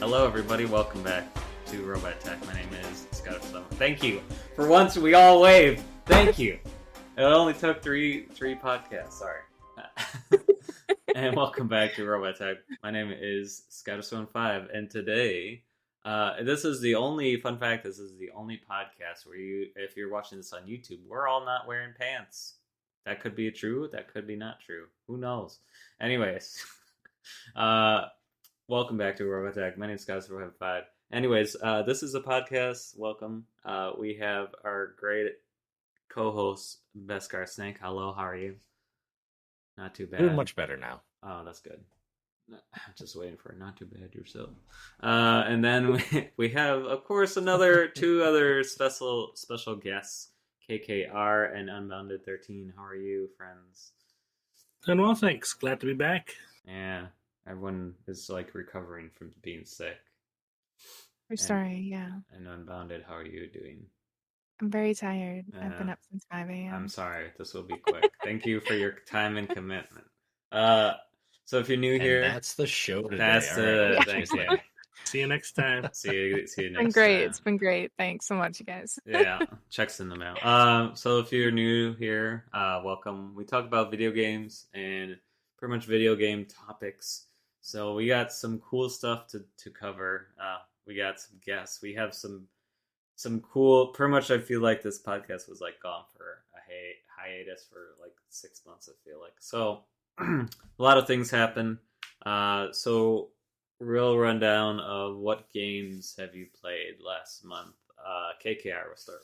Hello, everybody. Welcome back to Robot Attack. My name is Beskar Snake. Thank you. For once, we all waved. Thank you. It only took three podcasts. Sorry. And welcome back to Robot Attack. My name is Beskar5, and today, this is the only fun fact. This is the only podcast where if you're watching this on YouTube, we're all not wearing pants. That could be true. That could be not true. Who knows? Anyways, welcome back to Robot Attack. My name is Beskar5. Anyways, this is a podcast. Welcome. We have our great co-host, Beskar Snake. Hello, how are you? Not too bad. Doing much better now. Oh, that's good. I'm just waiting for it. Not too bad yourself. And then we have, of course, two other special guests, KKR and Unbounded13. How are you, friends? Doing well, thanks. Glad to be back. Yeah, everyone is recovering from being sick. We're sorry, yeah. And Unbounded, how are you doing? I'm very tired. I've been up since 5 a.m. I'm sorry. This will be quick. Thank you for your time and commitment. So if you're new here, that's the show today. That's the thanks. Yeah. See you next time. See you next time. It's been great. It's been great. Thanks so much, you guys. Yeah, checks in the mail. So if you're new here, welcome. We talk about video games and pretty much video game topics. So we got some cool stuff to cover. We got some guests. We have some cool. Pretty much, I feel like this podcast was gone for a hiatus for 6 months. I feel like so. A lot of things happen. So real rundown of what games have you played last month? KKR, we'll start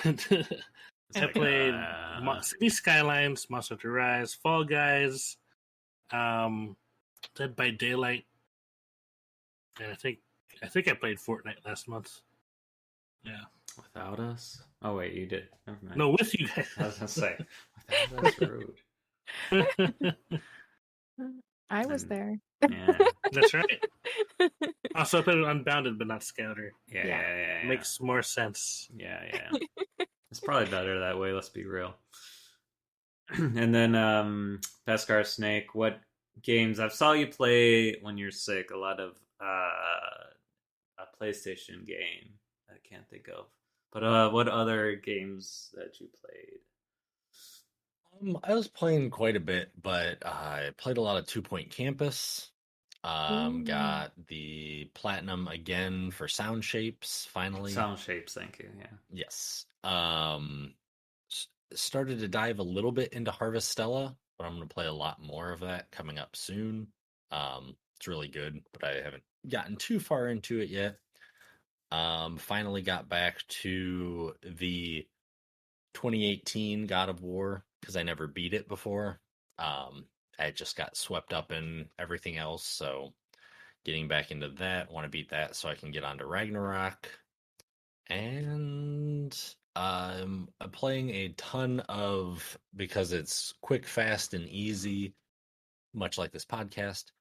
with you. I played City Skylines, Monster Hunter Rise, Fall Guys, Dead by Daylight, and I think I played Fortnite last month. Yeah. Without us? Oh wait, you did. Never mind. No, with you guys. I was gonna say without us, rude. I was there. Yeah, that's right. Also, I played Unbounded, but not Scouter. Yeah. Makes more sense. Yeah. It's probably better that way. Let's be real. And then, Beskar Snake, what games? I saw you play when you're sick. A lot of a PlayStation game. I can't think of. But what other games that you played? I was playing quite a bit, but I played a lot of 2 Point Campus. Got the platinum again for Sound Shapes finally. Sound Shapes, thank you. Yeah. Yes. Started to dive a little bit into Harvestella, but I'm going to play a lot more of that coming up soon. It's really good, but I haven't gotten too far into it yet. Finally got back to the 2018 God of War because I never beat it before. I just got swept up in everything else, so getting back into that, want to beat that so I can get onto Ragnarok. And I'm playing a ton of, because it's quick, fast, and easy, much like this podcast,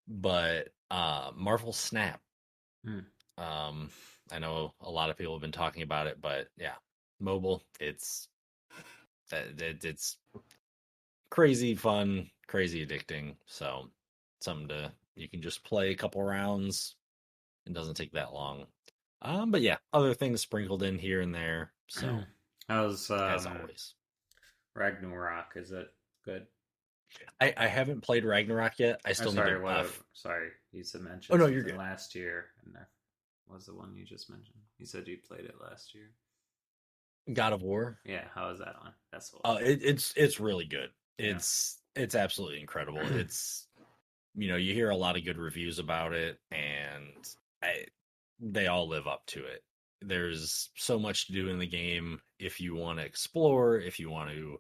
but Marvel Snap. I know a lot of people have been talking about it, but yeah, mobile, it's crazy fun, crazy addicting. So something you can just play a couple rounds. It doesn't take that long. But yeah, other things sprinkled in here and there. So how's as always, Ragnarok? Is it good? I haven't played Ragnarok yet. I still need to. Sorry, you said mentioned. Oh no, you're good. Last year, and that was the one you just mentioned. You said you played it last year. God of War. Yeah, how is that one? That's it's really good. It's absolutely incredible. It's you hear a lot of good reviews about it, and they all live up to it. There's so much to do in the game if you want to explore, if you want to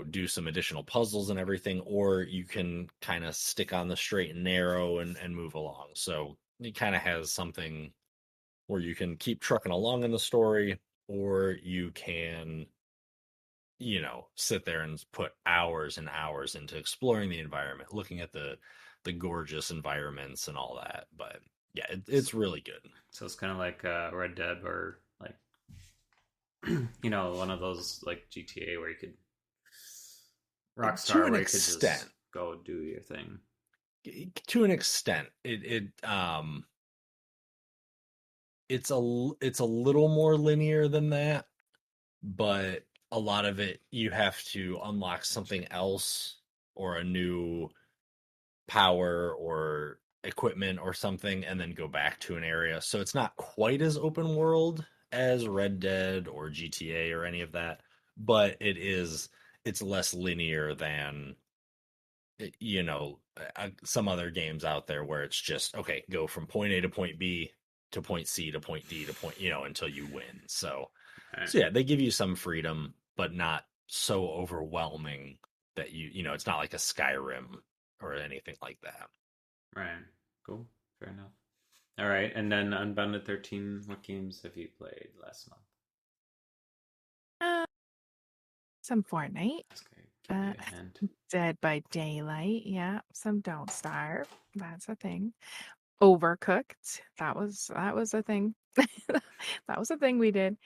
do some additional puzzles and everything, or you can kind of stick on the straight and narrow and move along. So it kind of has something where you can keep trucking along in the story, or you can, sit there and put hours and hours into exploring the environment, looking at the gorgeous environments and all that. But yeah, it's really good. So it's kind of like Red Dead, or one of those GTA where you could Rockstar, where you could just go do your thing. to an extent. It's a little more linear than that, but a lot of it you have to unlock something else or a new power or equipment or something and then go back to an area. So it's not quite as open world as Red Dead or GTA or any of that, but it's less linear than some other games out there where it's just okay, go from point A to point B to point C to point D to point, until you win. So yeah, they give you some freedom, but not so overwhelming that it's not like a Skyrim or anything like that. Right. Cool. Fair enough. All right. And then Unbounded 13, what games have you played last month? Some Fortnite. Okay. Give me a hint. Dead by Daylight. Yeah. Some Don't Starve. That's a thing. Overcooked. That was a thing. That was a thing we did.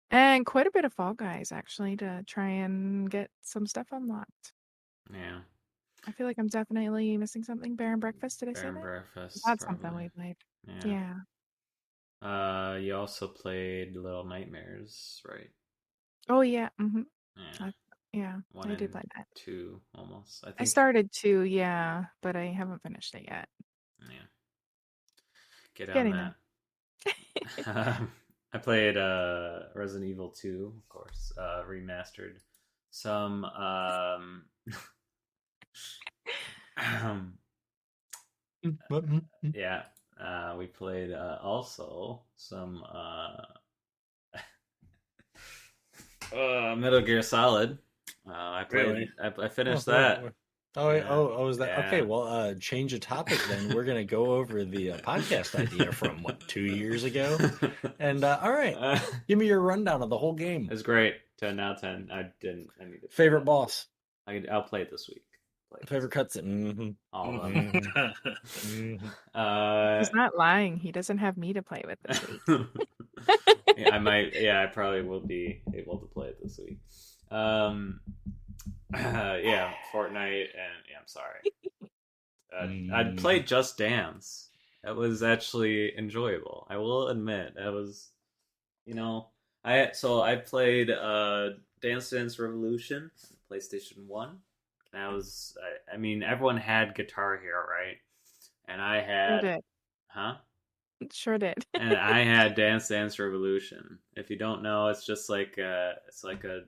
And quite a bit of Fall Guys, actually, to try and get some stuff unlocked. Yeah. I feel like I'm definitely missing something. Bear and Breakfast, did I say Bear and that? Breakfast. That's probably. something we played. Yeah. Yeah. You also played Little Nightmares, right? Oh, yeah. Yeah. Yeah, One I did and play that. 2 almost. I I think. started 2, yeah, but I haven't finished it yet. Yeah. Get on Getting that. I played Resident Evil 2, of course, remastered. Some yeah, we played also some Metal Gear Solid. I played. Really? I finished that. Is that Yeah. okay? Well, change of topic then. We're gonna go over the podcast idea from 2 years ago. And all right, give me your rundown of the whole game. It's great. 10 out of 10. I need to Favorite boss. I'll play it this week. Favorite cutscene. All of them. He's not lying. He doesn't have me to play with this week. Yeah, I might. Yeah, I probably will be able to play it this week. Yeah, Fortnite, and yeah, I'm sorry. I played Just Dance. It was actually enjoyable. I will admit, that was, I played Dance Dance Revolution, PlayStation 1. That was, I mean, everyone had Guitar Hero, right? And I had, Sure did. huh? Sure did. And I had Dance Dance Revolution. If you don't know, it's just like it's like a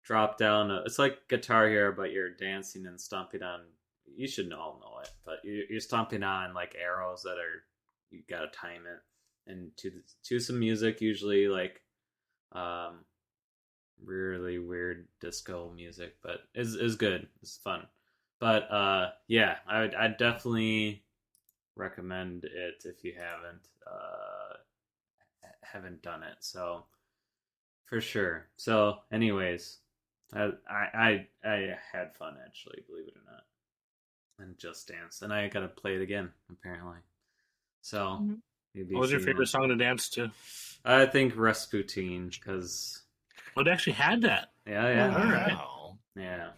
drop down. It's like Guitar Hero, but you're dancing and stomping on. You should all know it, but you're stomping on like arrows that are, you gotta time it, and to some music, usually like really weird disco music, but is good. It's fun. But yeah, I definitely recommend it if you haven't done it. So for sure. So anyways, I had fun, actually, believe it or not, and Just Dance, and I gotta play it again apparently. So what was your favorite song to dance to? I think Rasputin, because it actually had that. Yeah. All right. Wow. Yeah.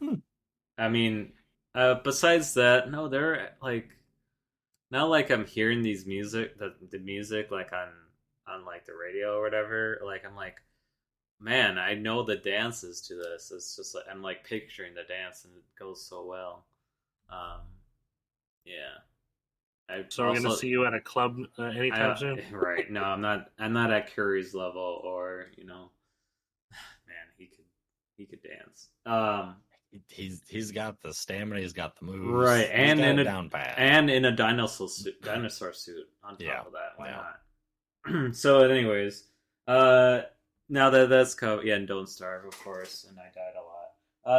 I mean, besides that, no, they're like, not like I'm hearing the music like on like the radio or whatever. Like I'm like, man, I know the dances to this. It's just like I'm like picturing the dance, and it goes so well. Yeah. So we're gonna see you at a club anytime soon, right? No, I'm not. I'm not at Curry's level, or man, he could dance. He's got the stamina. He's got the moves. Right, and in a down pat. And in a dinosaur suit on top of that. Why not? So, anyways, now that that's covered, and Don't Starve, of course, and I died a lot.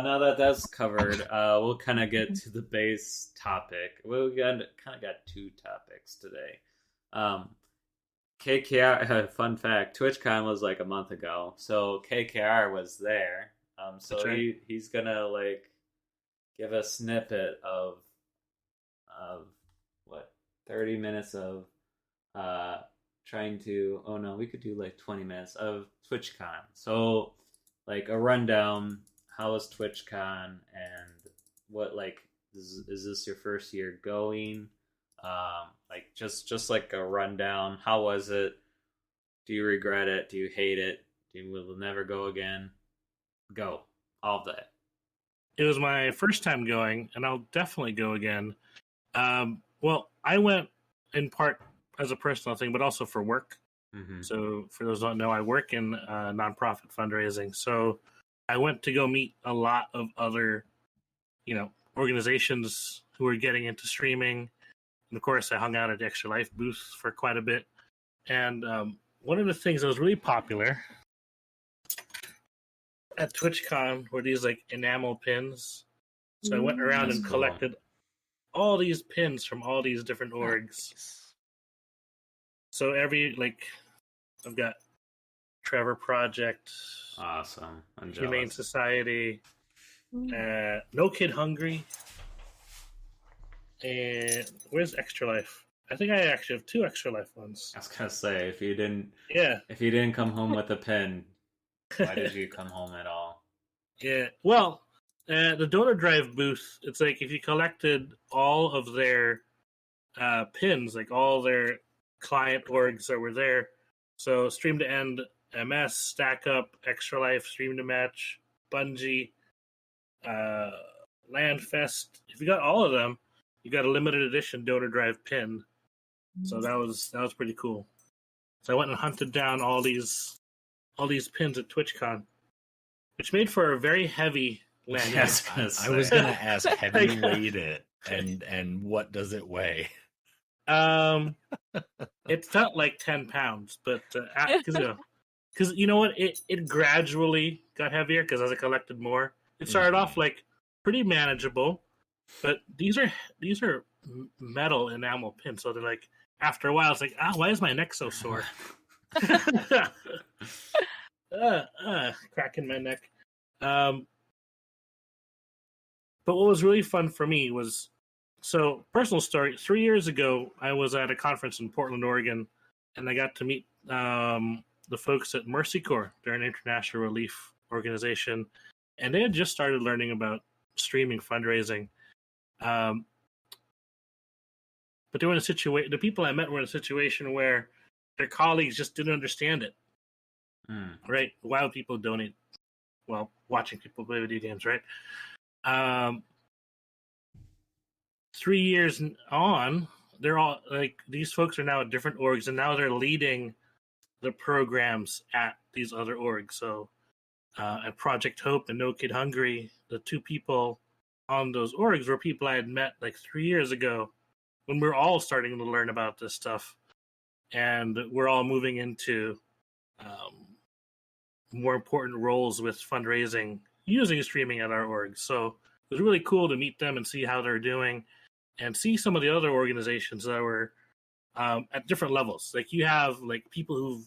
Now that that's covered, we'll kind of get to the base topic. We kind of got 2 topics today. KKR, fun fact, TwitchCon was like a month ago, so KKR was there. So right. He's gonna like give a snippet of what, 30 minutes of trying to, oh no, we could do like 20 minutes of TwitchCon. So like a rundown, how was TwitchCon, and what like Is this your first year going? Like just like a rundown. How was it? Do you regret it? Do you hate it? Do you will never go again? Go. All of that. It was my first time going, and I'll definitely go again. Well, I went in part as a personal thing, but also for work. Mm-hmm. So for those who don't know, I work in nonprofit fundraising. So I went to go meet a lot of other, organizations who are getting into streaming. And of course, I hung out at the Extra Life booth for quite a bit. And one of the things that was really popular at TwitchCon were these like enamel pins. So I went around That's and cool. collected all these pins from all these different orgs. So I've got Trevor Project, Awesome. I'm Humane jealous. Society, No Kid Hungry, and where's Extra Life? I think I actually have 2 Extra Life ones. I was gonna say if you Yeah, didn't come home with a pin, why did you come home at all? yeah. Well, the Donor Drive booth, it's like if you collected all of their pins, like all their client orgs that were there. So Stream to End, MS, Stack Up, Extra Life, Stream to Match, Bungie, Landfest. If you got all of them, you got a limited edition Donor Drive pin. So that was pretty cool. So I went and hunted down all these pins at TwitchCon, which made for a very heavy lanyard. Yes, I was gonna ask, have you weighed it, and what does it weigh? It felt like 10 pounds, but because you know what, it gradually got heavier because as I collected more, it started off like pretty manageable, but these are metal enamel pins, so they're like after a while it's like, why is my neck so sore? Cracking my neck. But what was really fun for me was, so personal story, 3 years ago I was at a conference in Portland, Oregon, and I got to meet the folks at Mercy Corps. They're an international relief organization, and they had just started learning about streaming fundraising. But they were in a situation, the people I met were in a situation where their colleagues just didn't understand it. Right? Why would people donate? Well, watching people play video games, right? 3 years on, they're all like, these folks are now at different orgs, and now they're leading the programs at these other orgs. So at Project Hope and No Kid Hungry, the 2 people on those orgs were people I had met like 3 years ago when we were all starting to learn about this stuff, and we're all moving into more important roles with fundraising using streaming at our orgs. So it was really cool to meet them and see how they're doing, and see some of the other organizations that were at different levels. Like you have like people who've,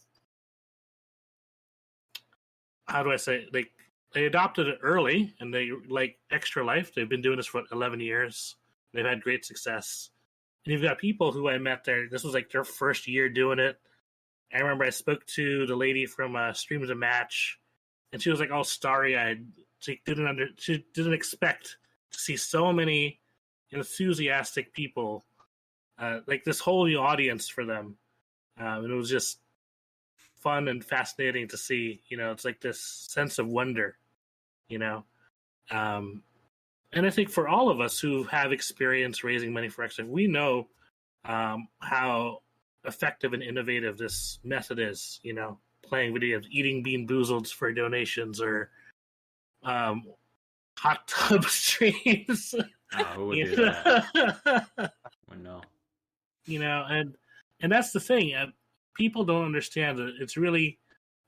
how do I say, like they adopted it early, and they like Extra Life. They've been doing this for 11 years. They've had great success. And you've got people who I met there, this was like their first year doing it. I remember I spoke to the lady from Stream to Match, and she was like all starry-eyed. She didn't expect to see so many enthusiastic people, like this whole new audience for them. And it was just fun and fascinating to see. It's like this sense of wonder, and I think for all of us who have experience raising money for Extra, we know how effective and innovative this method is. Playing videos, eating Bean Boozled for donations, or hot tub streams. Who would do that? I know. And that's the thing. People don't understand that it's really,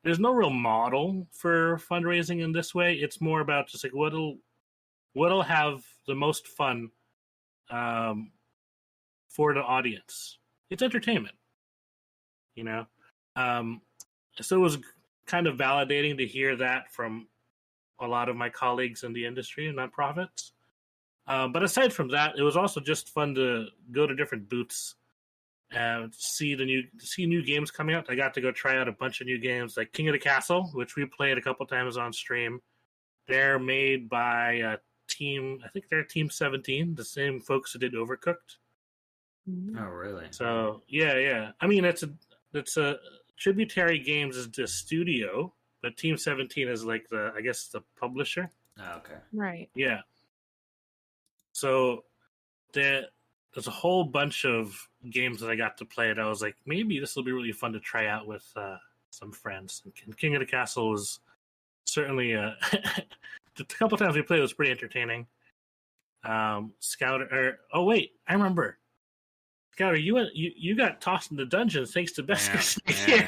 there's no real model for fundraising in this way. It's more about just like what'll have the most fun for the audience. It's entertainment, so it was kind of validating to hear that from a lot of my colleagues in the industry and nonprofits. But aside from that, it was also just fun to go to different booths and see new games coming out. I got to go try out a bunch of new games like King of the Castle, which we played a couple times on stream. They're made by team. I think they're Team 17, the same folks who did Overcooked. Mm. Oh, really? So yeah. I mean, it's a Tributary Games is the studio, but Team 17 is like the publisher. Oh, okay. Right. Yeah. So there's a whole bunch of games that I got to play, and I was like, maybe this will be really fun to try out with some friends. And King of the Castle was certainly the couple times we played, it was pretty entertaining. Scouter, I remember. Scouter, you got tossed in the dungeon thanks to Beskar Snake.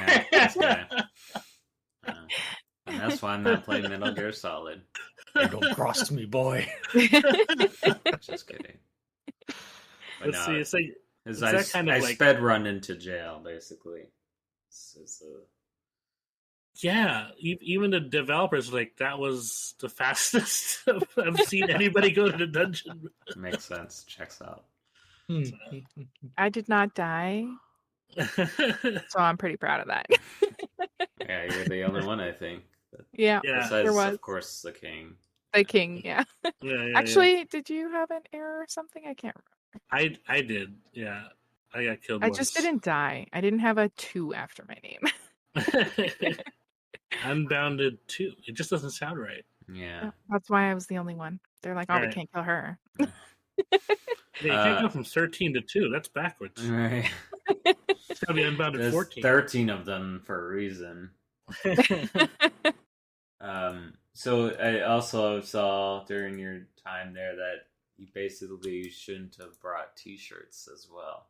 And that's why I'm not playing Metal Gear Solid. Don't cross me, boy. Just kidding. But Let's see. It's like I sped run into jail, basically. Yeah, even the developers like that was the fastest I've seen anybody go to the dungeon. Makes sense. Checks out. I did not die, so I'm pretty proud of that. Yeah, you're the only one, I think. Yeah, Besides, there was. of course, the king. The king, yeah. Actually, did you have an error or something? I can't remember. I did, yeah. I got killed I once. just didn't die. I didn't have a 2 after my name. Unbounded 2. It just doesn't sound right. Yeah. That's why I was the only one. They're like, oh, we Alright. can't kill her. Yeah, you can't go from 13 to 2. That's backwards. Right. It's gotta be unbounded There's 14. 13 of them for a reason. So I also saw during your time there that you basically shouldn't have brought T-shirts as well.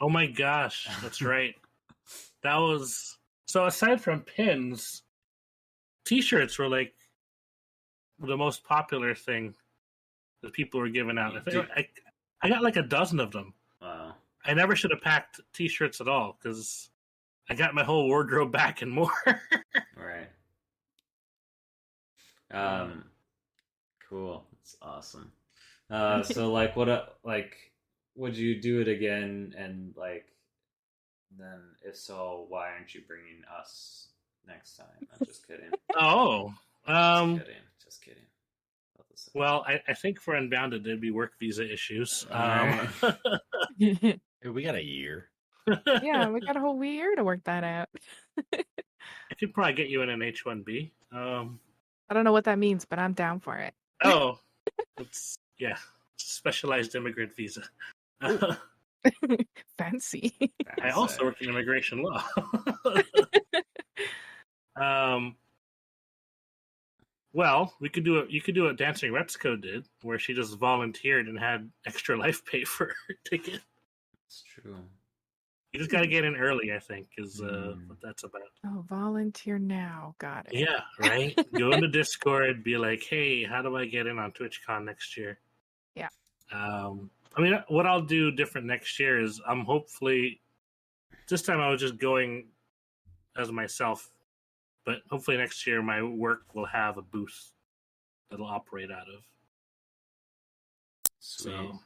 Oh my gosh, that's right. That was so. Aside from pins, T-shirts were like the most popular thing that people were giving out. I got like a dozen of them. Wow. I never should have packed T-shirts at all because I got my whole wardrobe back and more. Right. Cool. That's awesome. So like, would you do it again? And like, then if so, why aren't you bringing us next time? I'm just kidding. Oh, Just kidding. Well, I think for Unbounded there'd be work visa issues. Right. We got a year. Yeah, we got a whole year to work that out. I could probably get you in an H-1B. I don't know what that means, but I'm down for it. Oh, it's specialized immigrant visa. Fancy. I also work in immigration law. Well, you could do what Dancing Retsuko did, where she just volunteered and had extra life pay for her ticket. It's true. You just got to get in early, I think, is what that's about. Oh, volunteer now. Got it. Yeah, right? Go into Discord, be like, hey, how do I get in on TwitchCon next year? Yeah. I mean, what I'll do different next year is I'm hopefully, this time I was just going as myself, but hopefully next year my work will have a booth that'll operate out of. Sweet. So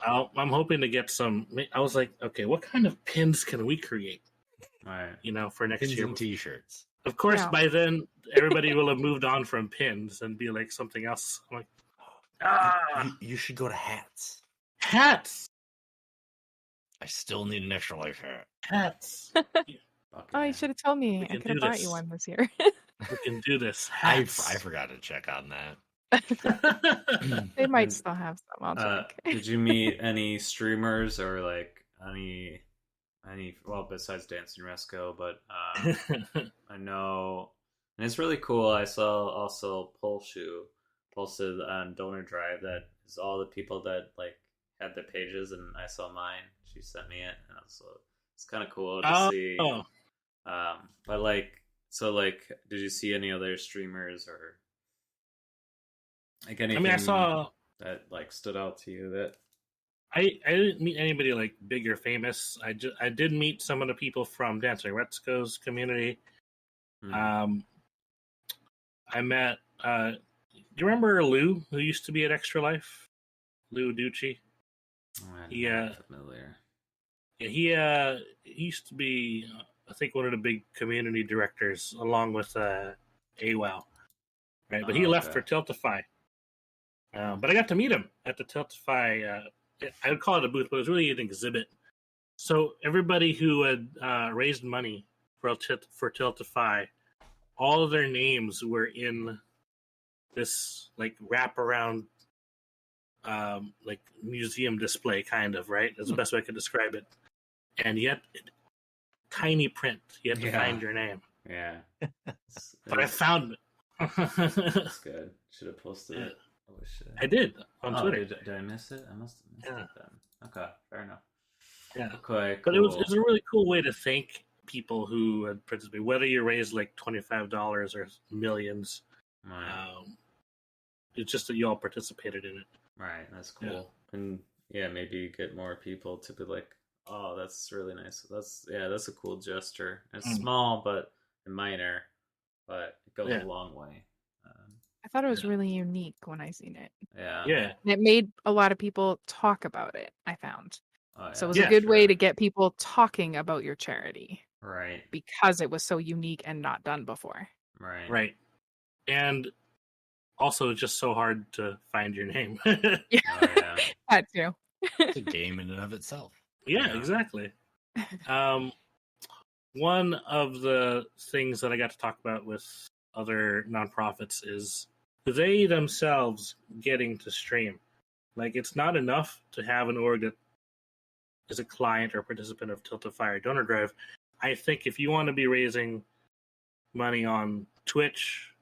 I'm hoping to get some. I was like, okay, what kind of pins can we create? Right. For next Pins year. and T-shirts. Of course, Yeah. by then everybody will have moved on from pins and be like something else. I'm like, You should go to hats. hats, I still need an extra life hat. hats. Oh, you should have told me. We I can could have do bought this. you one this year. We can do this. I Hats. forgot to check on that. They might And, still have some. I'll check. Did you meet any streamers or like any well besides Dancing Resco, but I know, and it's really cool. I saw also Polshu posted on Donor Drive that is all the people that like had the pages, and I saw mine. She sent me it, and so it's kind of cool to see. But like, so like, did you see any other streamers or like anything? I mean, I saw that like stood out to you that. I didn't meet anybody like big or famous. I did meet some of the people from Dancing Retsuko's community. Hmm. I met. Do you remember Lou, who used to be at Extra Life? Lou Ducci. Yeah, familiar. Yeah, he used to be, I think, one of the big community directors, along with AWOW. Right, but he left for Tiltify. But I got to meet him at the Tiltify. I would call it a booth, but it was really an exhibit. So everybody who had raised money for Tiltify, all of their names were in this like wraparound, like museum display, kind of, right? That's the best way I could describe it. And yet, tiny print. You had to find your name. Yeah. But I found it. That's good. Should have posted it. I did on Twitter. Did I miss it? I must have missed it then. Okay, fair enough. Yeah. Okay, cool. But it was a really cool way to thank people who had participated, whether you raised like $25 or millions. Right. It's just that you all participated in it. Right, that's cool. Yeah. And maybe get more people to be like, oh, that's really nice. That's a cool gesture. It's small but minor, but it goes a long way. I thought it was really unique when I seen it. Yeah. And it made a lot of people talk about it, I found. Oh, yeah. So it was a good way to get people talking about your charity. Right. Because it was so unique and not done before. Right. And also just so hard to find your name. That too. It's a game in and of itself. Yeah, exactly. One of the things that I got to talk about with other nonprofits is they themselves getting to stream. Like, it's not enough to have an org that is a client or participant of Tiltify or Donor Drive. I think if you want to be raising money on Twitch,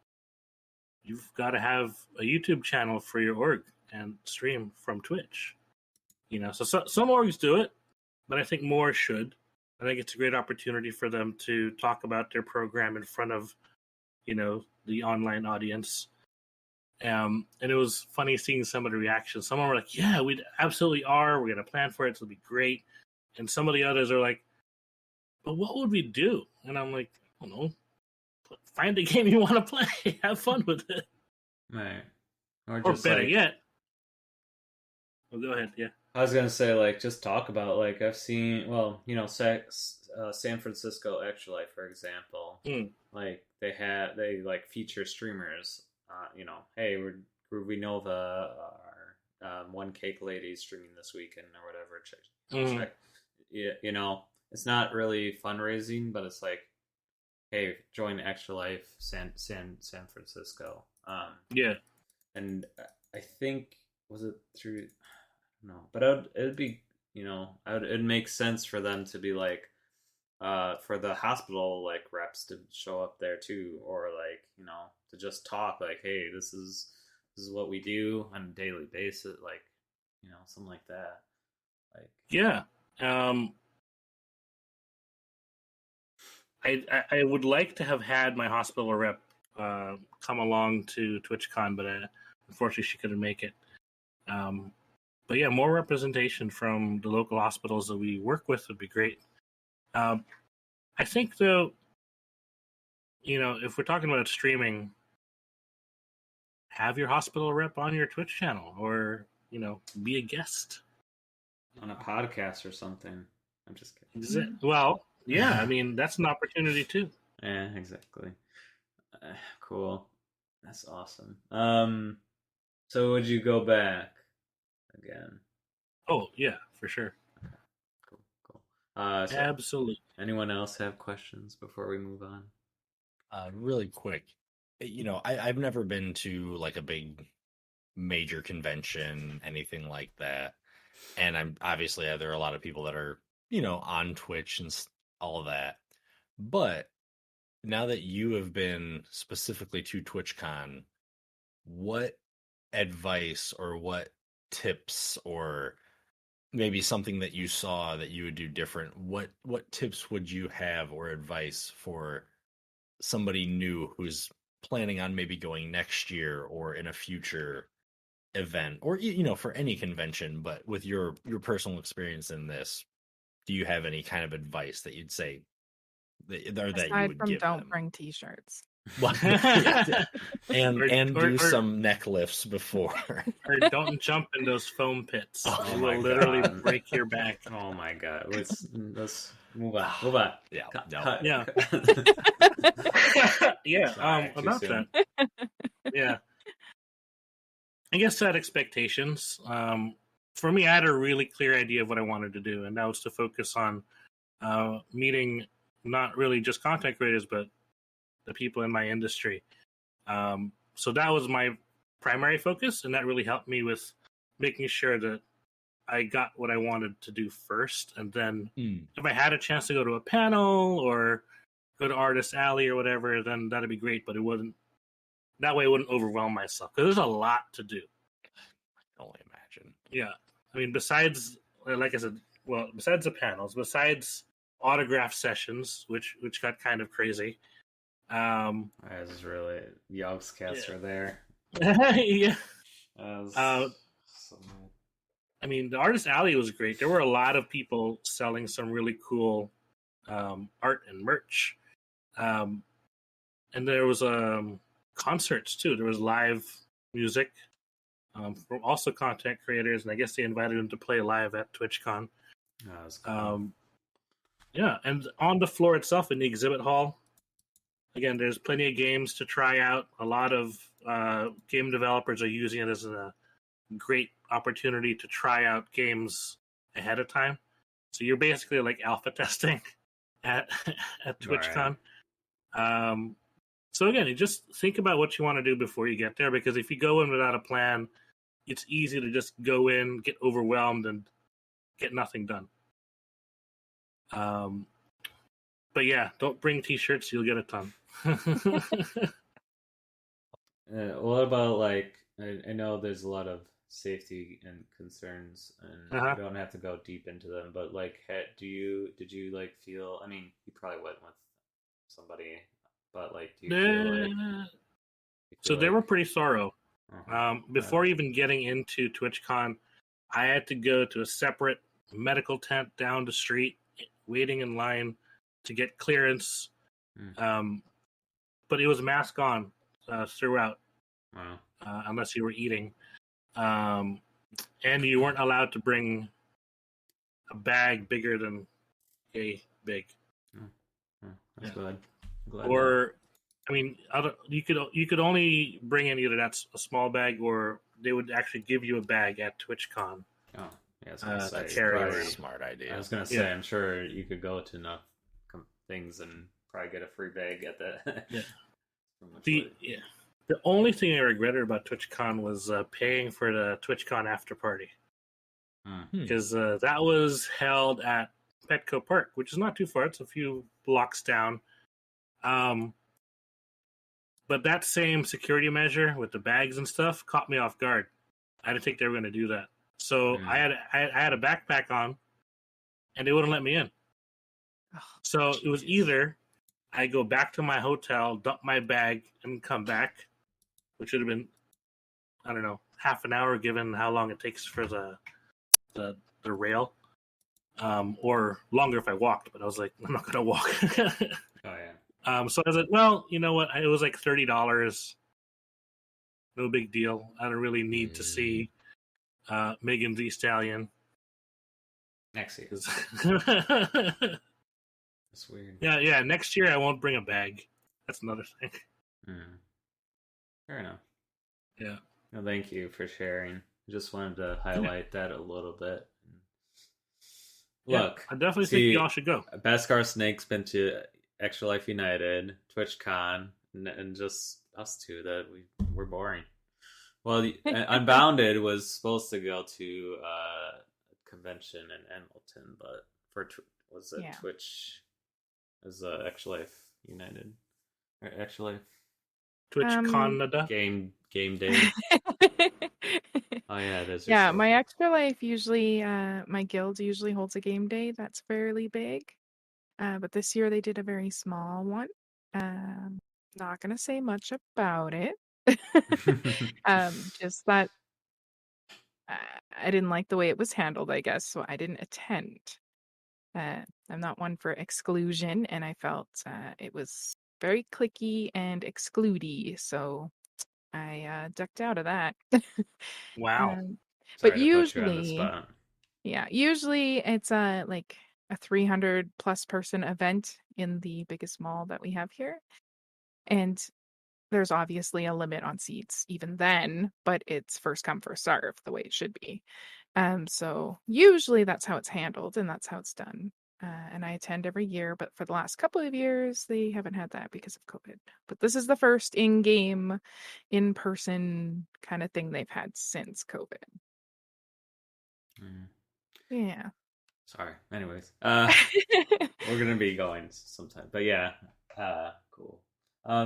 you've got to have a YouTube channel for your org and stream from Twitch. So some orgs do it, but I think more should. I think it's a great opportunity for them to talk about their program in front of, the online audience. And it was funny seeing some of the reactions. Some were like, yeah, we absolutely are. We're going to plan for it. It'll be great. And some of the others are like, but what would we do? And I'm like, I don't know. Find a game you want to play. Have fun with it. Right. Or better yet. Oh, go ahead. Yeah. I was going to say, just talk about, I've seen, San Francisco Extra Life, for example. They feature streamers. Hey, we know our one cake lady streaming this weekend or whatever. Check. Yeah, it's not really fundraising, but it's like, hey, join Extra Life San Francisco. And I think, was it through? No, but it'd make sense for them to be for the hospital reps to show up there too, or to just talk hey, this is what we do on a daily basis, something like that. I would like to have had my hospital rep come along to TwitchCon, but unfortunately she couldn't make it. But yeah, more representation from the local hospitals that we work with would be great. I think, though, if we're talking about streaming, have your hospital rep on your Twitch channel or, be a guest. On a podcast or something. I'm just kidding. Well, yeah, I mean, that's an opportunity, too. Yeah, exactly. Cool. That's awesome. So would you go back again? Oh, yeah, for sure. Okay. Cool. So absolutely. Anyone else have questions before we move on? Really quick. I've never been to a big major convention, anything like that. And I'm obviously there are a lot of people that are, on Twitch and all of that. But now that you have been specifically to TwitchCon, what advice or what tips or maybe something that you saw that you would do different, what tips would you have or advice for somebody new who's planning on maybe going next year or in a future event or for any convention, but with your personal experience in this, do you have any kind of advice that you'd say that aside you would from give don't them? bring t-shirts? and do some neck lifts before. Or don't jump in those foam pits. Oh It will literally break your back. Oh my god. Let's move on. Yeah. Yeah. Sorry, about too soon. that. Yeah. I guess set expectations. For me, I had a really clear idea of what I wanted to do, and that was to focus on meeting not really just content creators, but the people in my industry. So that was my primary focus, and that really helped me with making sure that I got what I wanted to do first, and then if I had a chance to go to a panel or go to Artist Alley or whatever, then that'd be great. But it wouldn't. That way, it wouldn't overwhelm myself because there's a lot to do. I can only imagine. Yeah, I mean, besides, like I said, well, besides the panels, besides autograph sessions, which got kind of crazy. This is really Yogscaster Yeah. there. Yeah. So I mean, the Artist Alley was great. There were a lot of people selling some really cool art and merch. And there was concerts, too. There was live music from also content creators, and I guess they invited them to play live at TwitchCon. that's cool. Yeah, and on the floor itself in the exhibit hall, again, there's plenty of games to try out. A lot of game developers are using it as a great opportunity to try out games ahead of time. So you're basically like alpha testing at TwitchCon. Right. So again, you just think about what you want to do before you get there, because if you go in without a plan, it's easy to just go in, get overwhelmed, and get nothing done. But yeah, don't bring t-shirts, you'll get a ton. What about, like, I know there's a lot of safety and concerns, and you don't have to go deep into them, but like, did you like feel, I mean, you probably went with somebody, but like, do you feel like so they were pretty thorough. Before even getting into TwitchCon, I had to go to a separate medical tent down the street, waiting in line to get clearance. But it was mask on throughout, unless you were eating. And you weren't allowed to bring a bag bigger than a big. That's good. Or, I mean, you could only bring in either that's a small bag, or they would actually give you a bag at TwitchCon. Oh, yeah, that's to carry. A smart idea. I was gonna say, I'm sure you could go to enough things and probably get a free bag at that. Yeah. The only thing I regretted about TwitchCon was paying for the TwitchCon after party, because that was held at Petco Park, which is not too far. It's a few blocks down. But that same security measure with the bags and stuff caught me off guard. I didn't think they were going to do that. So I had a backpack on, and they wouldn't let me in. So it was either I go back to my hotel, dump my bag, and come back, which would have been, I don't know, half an hour given how long it takes for the rail, or longer if I walked. But I was like, I'm not going to walk. So I was like, well, you know what? It was like $30. No big deal. I don't really need to see Megan Thee Stallion next year. That's weird. Yeah. Next year I won't bring a bag. That's another thing. Fair enough. Yeah. Well, thank you for sharing. Just wanted to highlight that a little bit. Look, I definitely think y'all should go. Beskar Snake's been to Extra Life United, TwitchCon, and just us two that we're boring. Well, Unbounded was supposed to go to a convention in Hamilton, but was it Twitch? Was Extra Life United or Extra Life? Twitch Canada game day. Oh yeah, it is. Yeah, my Extra Life usually, my guild usually holds a game day that's fairly big. But this year they did a very small one. Not gonna say much about it. Just that I didn't like the way it was handled, I guess, so I didn't attend. I'm not one for exclusion, and I felt it was very clicky and excludy, so I ducked out of that. Wow. But usually, usually it's like a 300 plus person event in the biggest mall that we have here. And there's obviously a limit on seats even then, but it's first come, first serve, the way it should be. So usually that's how it's handled and that's how it's done. And I attend every year, but for the last couple of years, they haven't had that because of COVID. But this is the first in-game, in-person kind of thing they've had since COVID. Yeah. Sorry. Anyways, we're gonna be going sometime, but yeah, cool.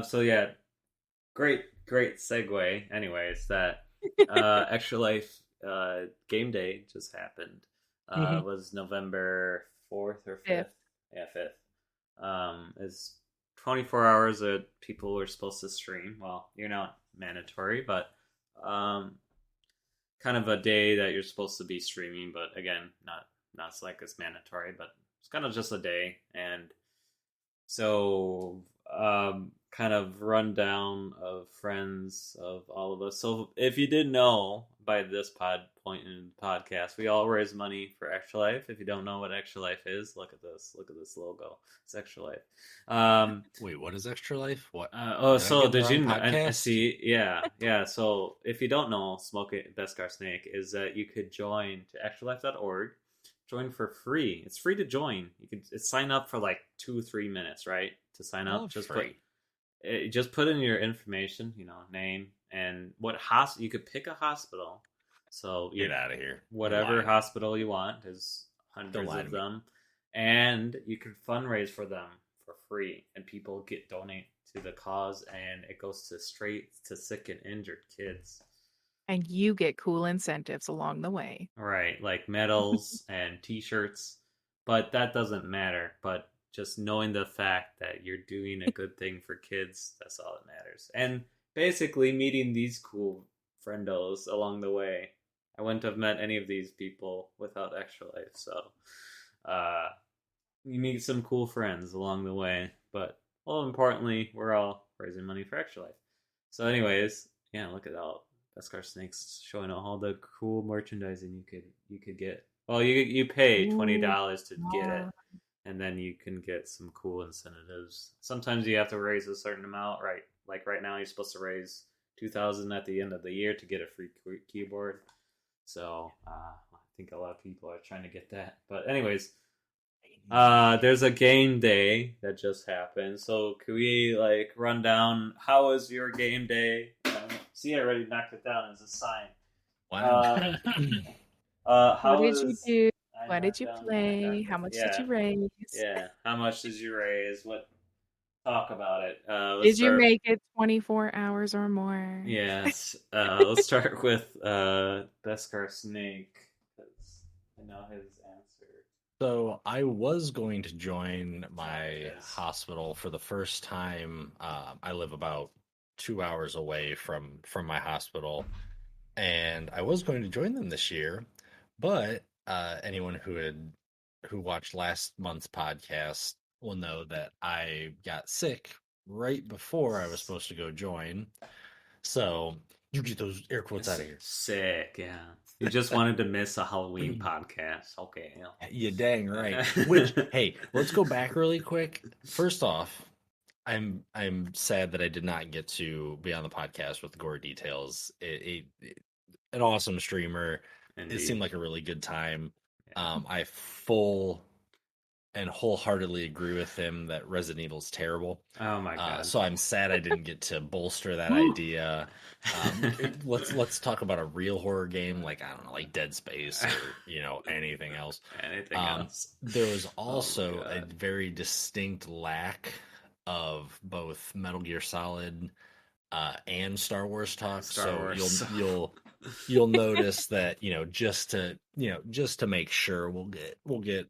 So yeah, great segue. Anyways, that Extra Life game day just happened. Was November 4th or 5th? Fifth. Yeah, 5th. Is 24 hours that people were supposed to stream. Well, you're not mandatory, but kind of a day that you're supposed to be streaming, but again, not like it's mandatory, but it's kind of just a day. And so kind of rundown of friends of all of us. So if you didn't know by this point in the podcast, we all raise money for Extra Life. If you don't know what Extra Life is, look at this logo. It's Extra Life. Wait, what is Extra Life? What? Did you know? See, yeah. So if you don't know, Beskar Snake is that you could join to extralife.org. Join for free. It's free to join. You could sign up for like 2-3 minutes, right? To sign up, just put in your information, name and what hospital. You could pick a hospital. So get out of here. Whatever hospital you want. There's hundreds of them, and you can fundraise for them for free, and people donate to the cause, and it goes straight to sick and injured kids. And you get cool incentives along the way. Right, like medals and t-shirts. But that doesn't matter. But just knowing the fact that you're doing a good thing for kids, that's all that matters. And basically meeting these cool friendos along the way. I wouldn't have met any of these people without Extra Life. So you meet some cool friends along the way. But more importantly, we're all raising money for Extra Life. So anyways, yeah, look at all Beskar Snake's showing all the cool merchandising you could get. Well, you pay $20 to get it, and then you can get some cool incentives. Sometimes you have to raise a certain amount, right? Like right now, you're supposed to raise $2,000 at the end of the year to get a free keyboard. So I think a lot of people are trying to get that. But anyways, there's a game day that just happened. So can we run down how was your game day? See, I already knocked it down as a sign. Wow. What did you do? What did you play? How much did you raise? Yeah, how much did you raise? Talk about it. Did you make it 24 hours or more? Yes. Let's start with Beskar Snake, because I know his answer. So I was going to join my hospital for the first time. I live about 2 hours away from my hospital, and I was going to join them this year, but anyone who watched last month's podcast will know that I got sick right before I was supposed to go join. So you get those air quotes out of here. Sick, yeah. You just wanted to miss a Halloween podcast. Okay. Yeah. You dang right. Which, hey, let's go back really quick. First off, I'm sad that I did not get to be on the podcast with Gore Details. An awesome streamer. Indeed. It seemed like a really good time. Yeah. I full and wholeheartedly agree with him that Resident Evil's terrible. Oh my god! So I'm sad I didn't get to bolster that idea. Let's talk about a real horror game, like I don't know, like Dead Space or anything else. Anything else. There was also a very distinct lack of both Metal Gear Solid and Star Wars talk. You'll notice that just to make sure we'll get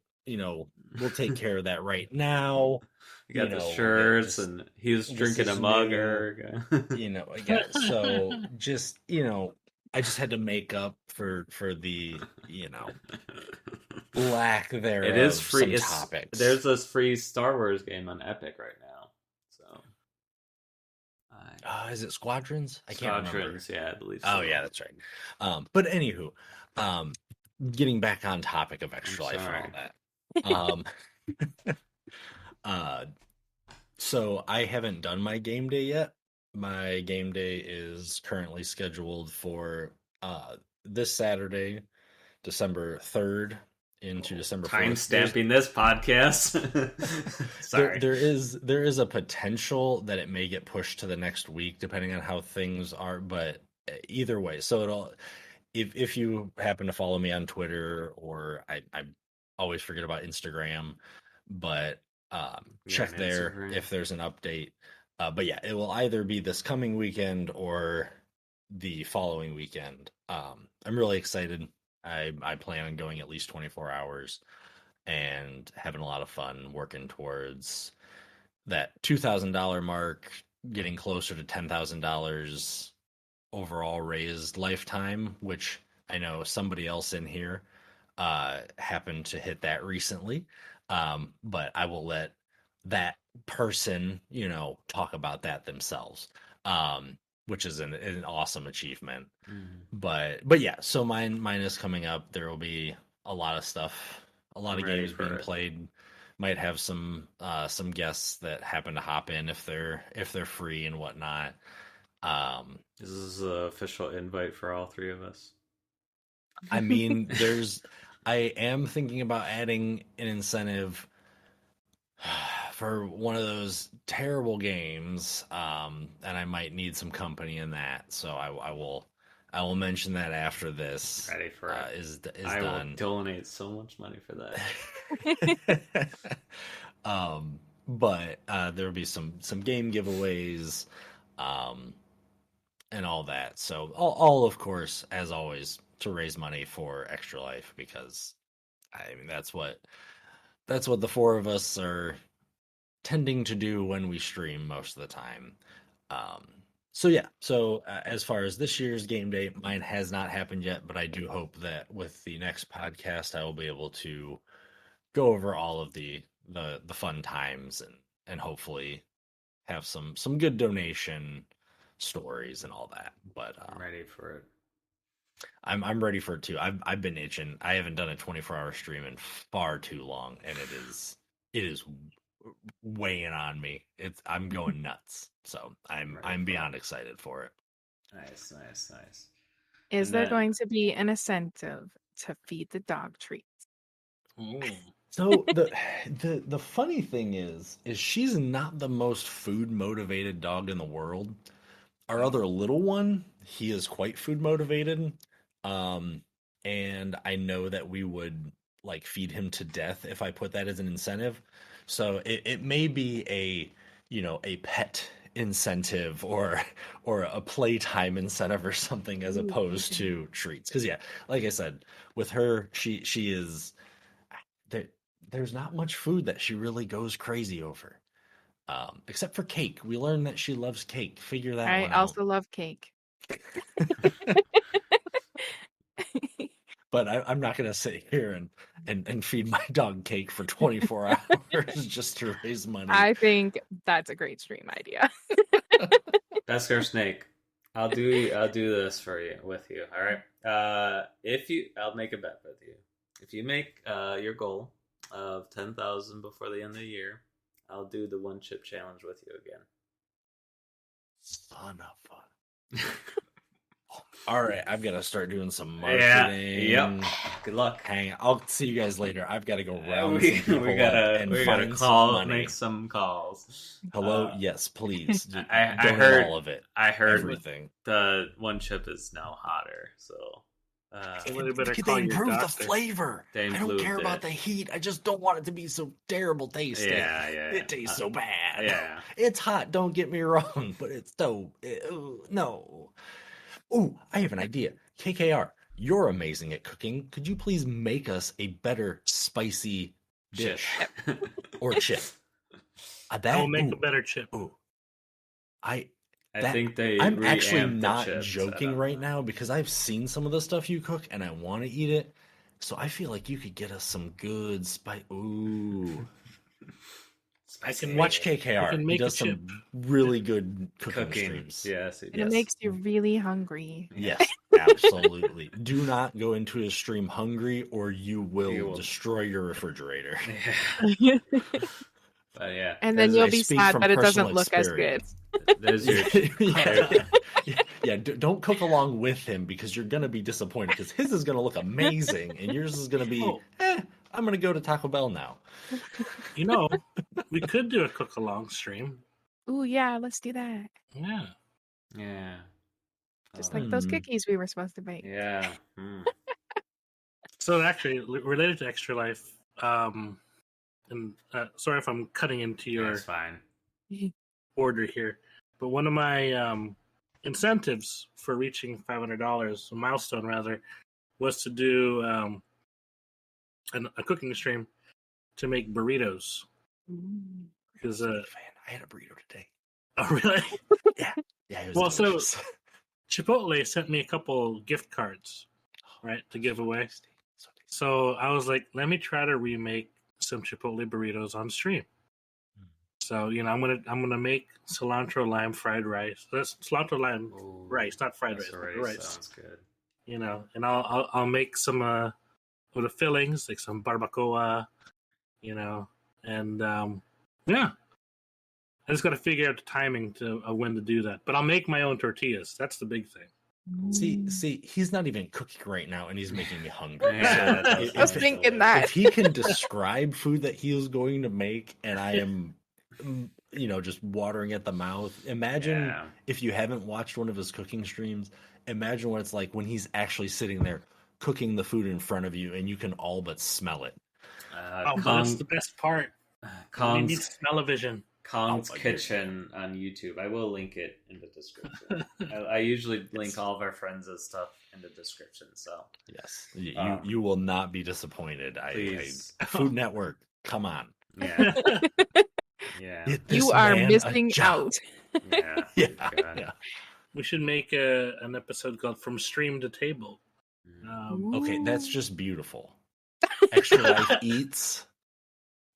we'll take care of that right now. You got the shirts, and he was drinking a mugger. Again, so just I just had to make up for the lack thereof. It is free. Some topics. There's this free Star Wars game on Epic right now. So, is it Squadrons? I can't remember. Yeah, I believe so. Oh yeah, that's right. But anywho, getting back on topic of Extra Life and all that. So I haven't done my game day yet. My game day is currently scheduled for this Saturday, December 3rd into December 4th. Time stamping this podcast. Sorry. There is a potential that it may get pushed to the next week depending on how things are, but either way. So if you happen to follow me on Twitter, or I always forget about Instagram, but check there Instagram. if there's an update. But yeah, it will either be this coming weekend or the following weekend. I'm really excited. I plan on going at least 24 hours and having a lot of fun working towards that $2,000 mark, getting closer to $10,000 overall raised lifetime, which I know somebody else in here happened to hit that recently. But I will let that person, talk about that themselves, which is an awesome achievement. But yeah, so mine is coming up. There will be a lot of stuff, a lot of games being played. Might have some guests that happen to hop in if they're free and whatnot. This is an official invite for all three of us. I mean, I am thinking about adding an incentive for one of those terrible games, and I might need some company in that. So I will mention that after this. Ready for it? Is I done. will donate so much money for that. But there will be some game giveaways, and all that. So all of course, as always, to raise money for Extra Life, because I mean that's what the four of us are tending to do when we stream most of the time. So yeah, as far as this year's game day, mine has not happened yet, but I do hope that with the next podcast, I will be able to go over all of the fun times and hopefully have some good donation stories and all that. But I'm ready for it. I'm ready for it too. I've been itching. I haven't done a 24-hour stream in far too long, and it is weighing on me. I'm going nuts. So I'm beyond excited for it. Nice. Is there going to be an incentive to feed the dog treats? So the funny thing is she's not the most food motivated dog in the world. Our other little one, he is quite food motivated. And I know that we would like feed him to death if I put that as an incentive. So it may be a pet incentive or a playtime incentive or something, as opposed to treats. Because yeah, like I said, with her, she is there's not much food that she really goes crazy over. Except for cake. We learned that she loves cake. Figure that one out. I also love cake. But I'm not going to sit here and feed my dog cake for 24 hours just to raise money. I think that's a great stream idea. Beskar Snake, I'll do this with you. All right. I'll make a bet with you. If you make your goal of 10,000 before the end of the year, I'll do the one chip challenge with you again. Son of fun. All right, I've got to start doing some marketing. Yeah. Yep. Good luck. Hang on. I'll see you guys later. I've got to go round we some people gotta call, make some calls. Hello, yes, please. I heard all of it. I heard everything. The one chip is now hotter, so. They improve the flavor. I don't care about the heat. I just don't want it to be so terrible tasting. Yeah. It tastes so bad. Yeah. It's hot, don't get me wrong, but it's no. Ooh, I have an idea. KKR, you're amazing at cooking. Could you please make us a better spicy dish or chip? I will make a better chip. Ooh. I think I'm actually not joking right now, because I've seen some of the stuff you cook and I want to eat it. So I feel like you could get us some good spice. Ooh. I can watch KKR. He does some really good cooking streams. Yes, it makes you really hungry. Yes, absolutely. Do not go into his stream hungry, or you will destroy your refrigerator. Yeah. But yeah, And then there's- you'll I be speak sad from that it doesn't personal look as good. experience. there's your Don't cook along with him because you're gonna be disappointed because his is gonna look amazing and yours is gonna be Oh. I'm gonna go to Taco Bell now. You know, we could do a cook along stream. Ooh, yeah, let's do that. Yeah. yeah. Just Oh, like those Hmm. cookies we were supposed to bake. yeah. Mm. So actually, related to Extra Life, and sorry if I'm cutting into your That's fine. order here, but one of my incentives for reaching $500, a milestone rather, was to do a cooking stream to make burritos. Ooh. Because Fan. I had a burrito today. oh really? Yeah, it was Well, so- delicious. Chipotle sent me a couple gift cards, right, to give away. So tasty. So I was like, let me try to remake some Chipotle burritos on stream. So I'm gonna make cilantro lime fried rice. That's cilantro lime Ooh, rice, not fried that rice, but already rice. sounds good. And I'll make some of the fillings, like some barbacoa, and yeah. I just got to figure out the timing of when to do that. But I'll make my own tortillas. That's the big thing. See, he's not even cooking right now, and he's making me hungry. Yeah, So that if- I was sounds thinking delicious. that. if he can describe food that he is going to make, and I am, just watering at the mouth. Imagine Yeah. if you haven't watched one of his cooking streams. Imagine what it's like when he's actually sitting there cooking the food in front of you, and you can all but smell it. Oh, but that's the best part. You need Kong's smell-o-vision. Kong's Oh my Kitchen on YouTube. I will link it in the description. I usually link all of our friends' stuff in the description. So Yes, Um, you will not be disappointed. please. Food Network, come on. yeah, yeah, Get this You are man a missing job. out. yeah. Yeah, God. yeah. We should make an episode called "From Stream to Table." Okay, that's Ooh. just beautiful. Extra Life Eats.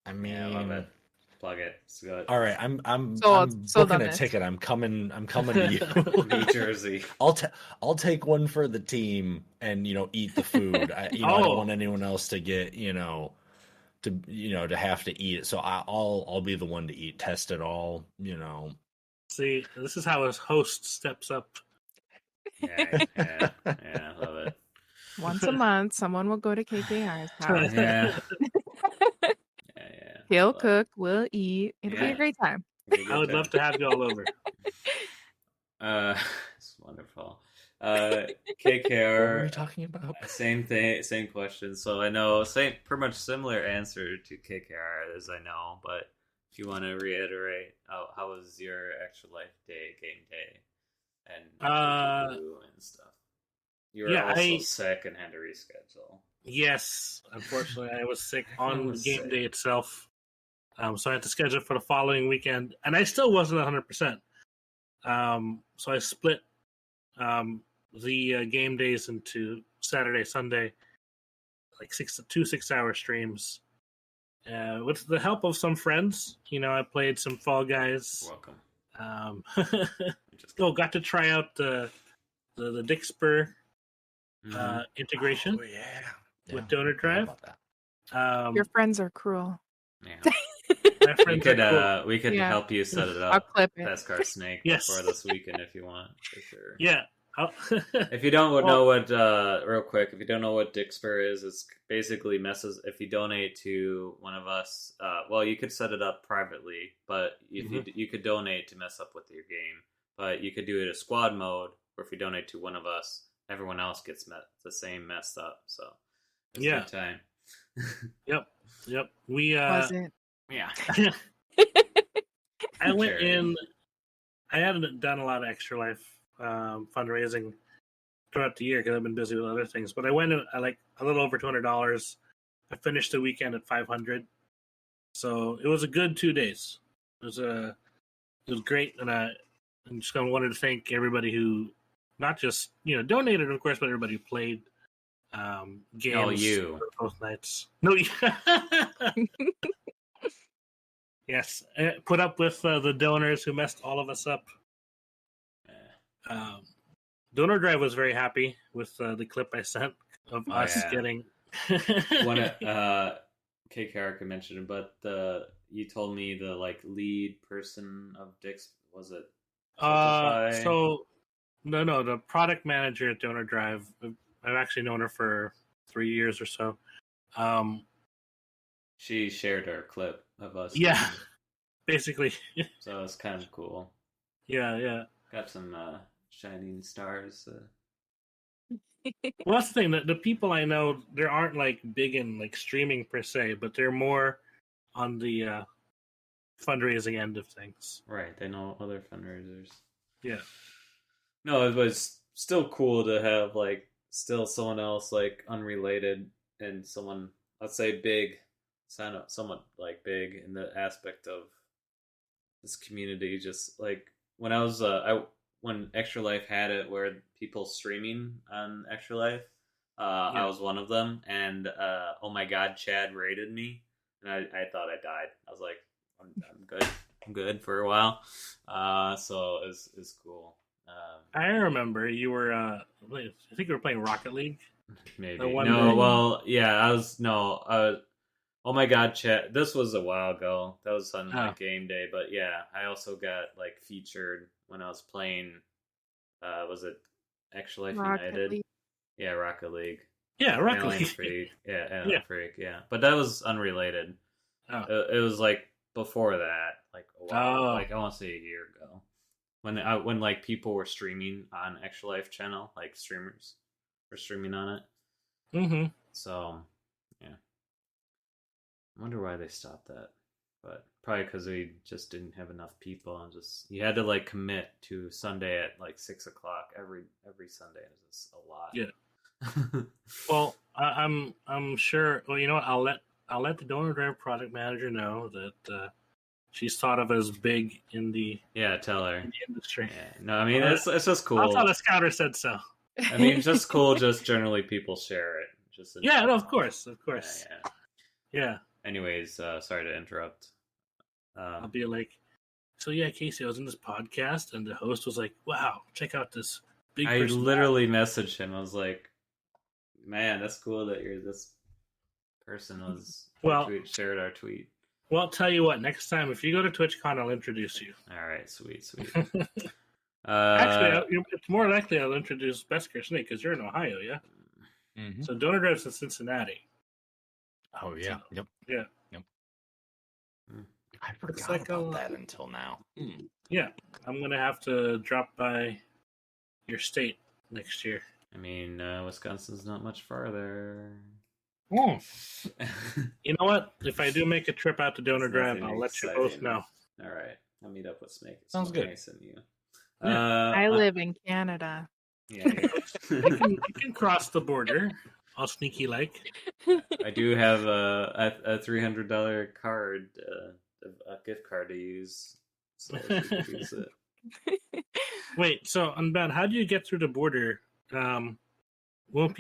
I mean, Yeah, I love it. Plug it. It's good. all right, I'm Sold booking on a it. ticket. I'm coming to you. New Jersey. I'll take one for the team and eat the food. I Oh. don't want anyone else to get to have to eat it. So I'll be the one to eat. Test it all. See, this is how a host steps up. Yeah, I love it. Once a month, someone will go to KKR's house. Yeah, He'll Love it. cook, we'll eat. It'll be Yeah. a great time. I would love to have you all over. It's wonderful. What were KKR. we talking about? Same thing, same question. So I know, pretty much similar answer to KKR as I know, but if you want to reiterate, how was your Extra Life game day, and what did you do and stuff? You were Yeah, also sick and had to reschedule. Yes, unfortunately, I was sick Everyone on was game sick. day itself, so I had to schedule for the following weekend, and I still wasn't 100%. So I split the game days into Saturday, Sunday, like 6-hour streams. With the help of some friends, I played some Fall Guys. Welcome. Just Got to try out the Dixper integration Oh, yeah. with Donor Forgot Drive. about that. Your friends are cruel. yeah. My We friends could are cool. we could Yeah. help you set it I'll up, clip it. Beskar Snake, Yes. before this weekend if you want, for sure. Yeah. If you don't Well- know what, real quick, if you don't know what Dixper is, it's basically messes. If you donate to one of us, you could set it up privately, but if you could donate to mess up with your game, but you could do it a squad mode, or if you donate to one of us, everyone else gets the same messed up. So it's a Yeah. good time. Yep. We Was it? Yeah. I went Charity. in. I hadn't done a lot of Extra Life fundraising throughout the year because I've been busy with other things. But I went in at like a little over $200. I finished the weekend at $500. So it was a good 2 days. It was great, and I'm just wanted to thank everybody who not just donated, of course, but everybody who played games. Oh, you. Both nights. No, yes, put up with the donors who messed all of us up. Donor Drive was very happy with the clip I sent of Oh, us yeah. getting. One KKR could mention it, but you told me the like lead person of Dick's, was it? So no, the product manager at Donor Drive. I've actually known her for 3 years or so. She shared our clip of us. Yeah, basically. So it's kind of cool. Yeah. Got some shining stars. Well, that's the thing. The people I know, they aren't like big in like streaming per se, but they're more on the fundraising end of things. Right, they know other fundraisers. Yeah. No, it was still cool to have like still someone else like unrelated and someone, let's say, big, somewhat like big in the aspect of this community. Just like when I was when Extra Life had it where people streaming on Extra Life, I was one of them, and oh my god, Chad raided me, and I thought I died. I was like, I'm good for a while. So it's cool. I remember you were. I think you were playing Rocket League. Maybe no. Well, yeah, I was no. Oh my god, Chat! This was a while ago. That was on like game day, but yeah, I also got like featured when I was playing. Was it Extra Life United? League. Yeah, Rocket League. Yeah, Rocket Alien League. Freak. Yeah, Alien Freak. Yeah, but that was unrelated. It was like before that, like a while, like I want to say a year ago, when like people were streaming on Extra Life channel, like streamers were streaming on it. Mm-hmm. So, yeah. I wonder why they stopped that, but probably because we just didn't have enough people, and just you had to like commit to Sunday at like 6:00 every Sunday. It was just a lot. Yeah. Well, I'm sure. Well, you know what? I'll let the Donor Drive product manager know that she's thought of as big in the tell her in the industry. Yeah. No, I mean it's just cool. I thought the scouter said so. I mean, just cool. Just generally people share it. Just no, of course. Yeah. Anyways, sorry to interrupt. I'll be like, so yeah, Casey, I was in this podcast, and the host was like, "Wow, check out this big." I literally messaged him. I was like, "Man, that's cool that you're this person." Was shared our tweet. Well, I'll tell you what. Next time, if you go to TwitchCon, I'll introduce you. All right, sweet. Actually, it's more likely I'll introduce Beskar Snake because you're in Ohio, yeah. Mm-hmm. So Donor Drive's in Cincinnati. Oh yeah. Yep. I forgot about that until now. Yeah, I'm gonna have to drop by your state next year. I mean, Wisconsin's not much farther. Oh. You know what? If I do make a trip out to Donor Drive, I'll let you both know. All right, I'll meet up with Snake. Sounds good. Nice of you. I live in Canada. Yeah, you can cross the border. All sneaky like. I do have a $300 card, a gift card to use, so I should use it. Wait, so Unbound, how do you get through the border? Won't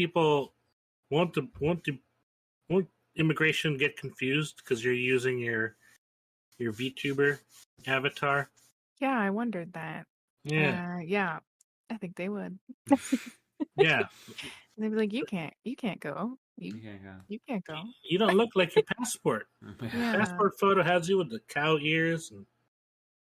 immigration get confused because you're using your VTuber avatar? Yeah, I wondered that. Yeah. Yeah, I think they would. Yeah. They'd be like, you can't go. You can't go. You don't look like your passport. Yeah. Passport photo has you with the cow ears. And...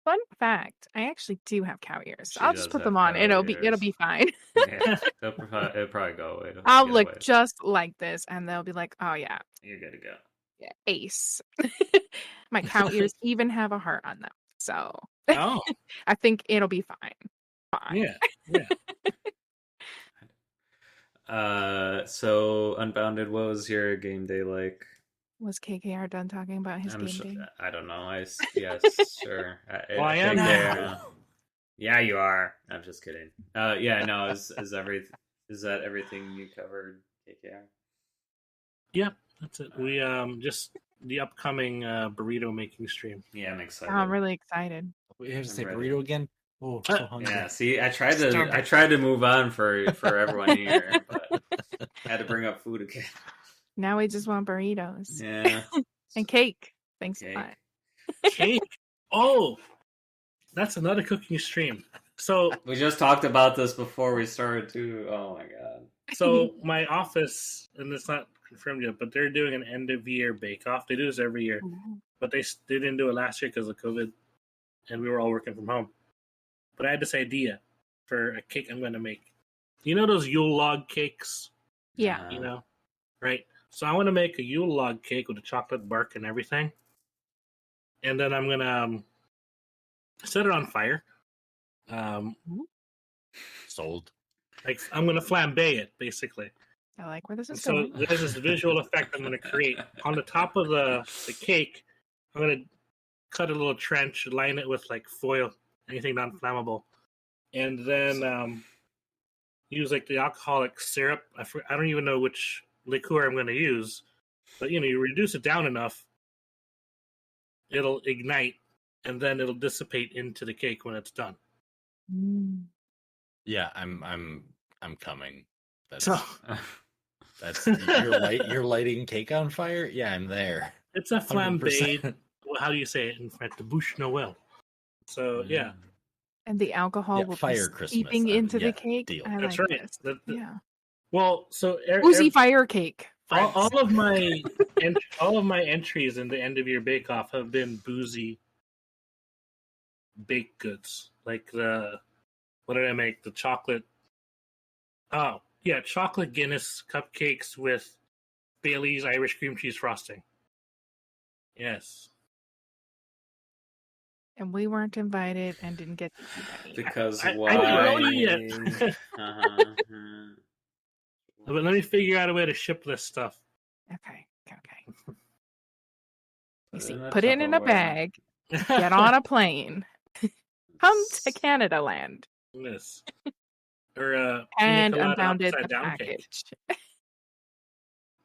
Fun fact: I actually do have cow ears. She I'll just put them on. It'll be fine. Yeah, it'll probably go away. I'll look just like this, and they'll be like, "Oh yeah, you're good to go." Yeah, ace. My cow ears even have a heart on them, so I think it'll be fine. Yeah. So Unbounded, what was your game day like? Was KKR done talking about his game day? I don't know. Yes, sure. I am now. Yeah, you are. I'm just kidding. Yeah, no. Is that everything you covered, KKR? Yeah, that's it. We just the upcoming burrito making stream. Yeah, I'm excited. I'm really excited. We have to say burrito again. Oh, so hungry. Yeah, see, I tried to move on for everyone here, but I had to bring up food again. Now we just want burritos. Yeah. And cake. Thanks a lot. Cake. Oh, that's another cooking stream. So we just talked about this before we started too. Oh my god. So my office, and it's not confirmed yet, but they're doing an end of year bake off. They do this every year. but they didn't do it last year because of COVID, and we were all working from home. But I had this idea for a cake I'm going to make. You know those Yule log cakes? Yeah. You know, right? So I want to make a Yule log cake with a chocolate bark and everything, and then I'm gonna set it on fire. Sold. Like I'm gonna flambe it, basically. I like where this is So going. there's this visual effect I'm gonna create on the top of the cake. I'm gonna cut a little trench, line it with like foil, anything non-flammable, and then use like the alcoholic syrup. I don't even know which liqueur I'm going to use, but you reduce it down enough, it'll ignite, and then it'll dissipate into the cake when it's done. Yeah, I'm coming. That's So you're lighting cake on fire. Yeah, I'm there. it's a flambé. 100%. Well, how do you say it in French? The bouche Noël. So yeah, And the alcohol will fire be Christmas. seeping into the cake. Deal. I that's like right. this. Yeah. Well, so Boozy fire cake. all of my all of my entries in the end of year bake off have been boozy baked goods. Like what did I make? The chocolate. Oh yeah, chocolate Guinness cupcakes with Bailey's Irish cream cheese frosting. Yes. And we weren't invited and didn't get to eat any. Because I why? didn't know yet. But let me figure out a way to ship this stuff. Okay. You see, In a put it in a Tupperware. bag, get on a plane, come to Canada land, Yes. Or and pina colada unbounded the upside down cake. package.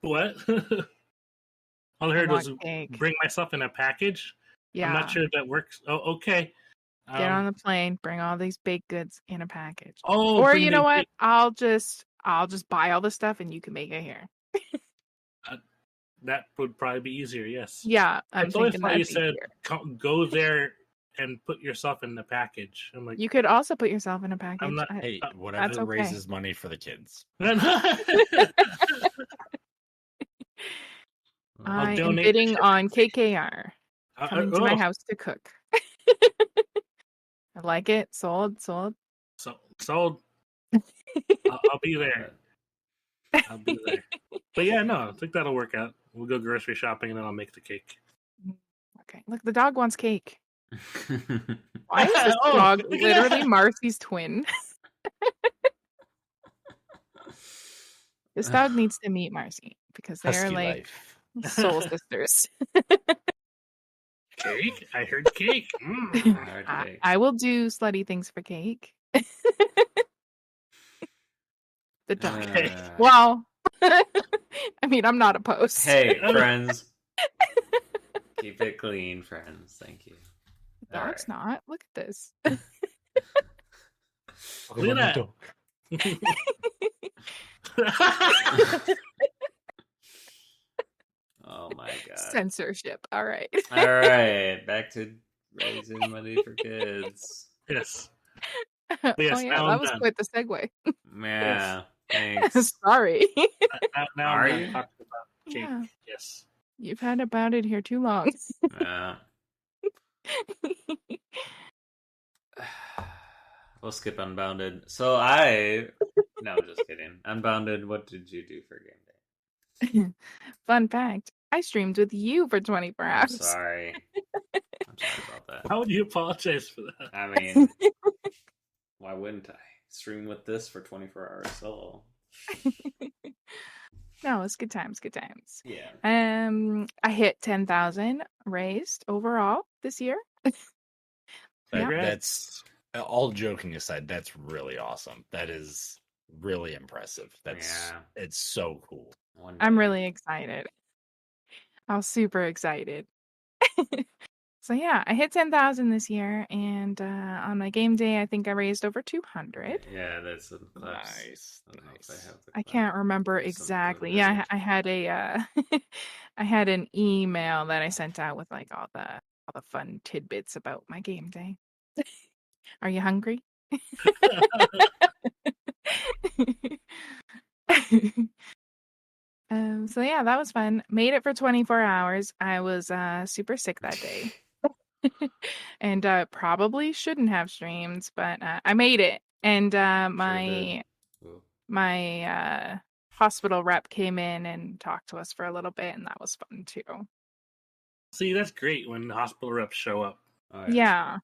What? All I heard I was want cake. bring myself in a package. Yeah. I'm not sure if that works. Oh, okay. Get on the plane, bring all these baked goods in a package. Oh, Or bring you the know what? big- I'll just buy all the stuff and you can make it here. That would probably be easier. Yes. Yeah, I'm That's always thinking why you that's said easier. go there and put yourself in the package. I'm like, You could also put yourself in a package. not- Hey, that's whatever okay. raises money for the kids. I am donate bidding shit. on KKR coming to my house to cook. I like it. Sold. Sold. I'll be there. I'll be there. But yeah, no, I think that'll work out. We'll go grocery shopping and then I'll make the cake. Okay. Look, the dog wants cake. Why is this Oh, dog look at literally that. Marcy's twin? This dog needs to meet Marcy because they're Husky like life. soul sisters. Cake? I heard cake. Mm. I will do slutty things for cake. The dog. Well, I mean, I'm not opposed. Hey, friends. Keep it clean, friends. Thank you. The dog's not. Look at this. Look at that. Oh my god. Censorship. All right. All right, back to raising money for kids. Yes. Oh Yes, yeah, now that I'm was done. quite the segue. Yeah, thanks. Sorry. Now Are I'm you? done talking about cake. Yeah, Yes. you've had about it here too long. Yeah. We'll skip Unbounded. So no, just kidding. Unbounded, what did you do for game day? Fun fact: I streamed with you for 24 I'm hours. sorry. I'm sorry about that. How would you apologize for that? I mean, why wouldn't I stream with this for 24 hours solo? No, it's good times. Good times. Yeah. I hit 10,000 raised overall this year. Yeah. That's all joking aside. That's really awesome. That is really impressive. It's so cool. I'm really excited. I was super excited. So yeah, I hit 10,000 this year, and on my game day, I think I raised over 200. Yeah, that's the clips. Nice. I don't know if I have the I clip. can't remember Some exactly. good Yeah, image. I had a I had an email that I sent out with like all the fun tidbits about my game day. Are you hungry? So yeah, that was fun. Made it for 24 hours. I was super sick that day. And probably shouldn't have streamed, but I made it. And my hospital rep came in and talked to us for a little bit, and that was fun too. See, that's great when the hospital reps show up. Oh, Yeah,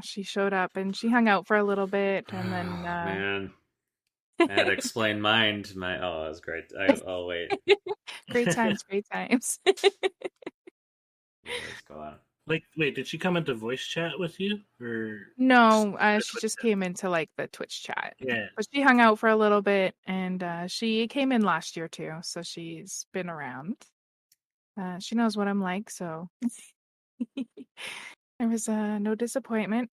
she showed up and she hung out for a little bit, and then man, I had to explain mine to my. Oh, that was great. Oh wait. Great times. Let's go on. Like, wait, did she come into voice chat with you, or No, she just came into like the Twitch chat. Yeah, But she hung out for a little bit, and she came in last year too, so she's been around. She knows what I'm like, so there was no disappointment.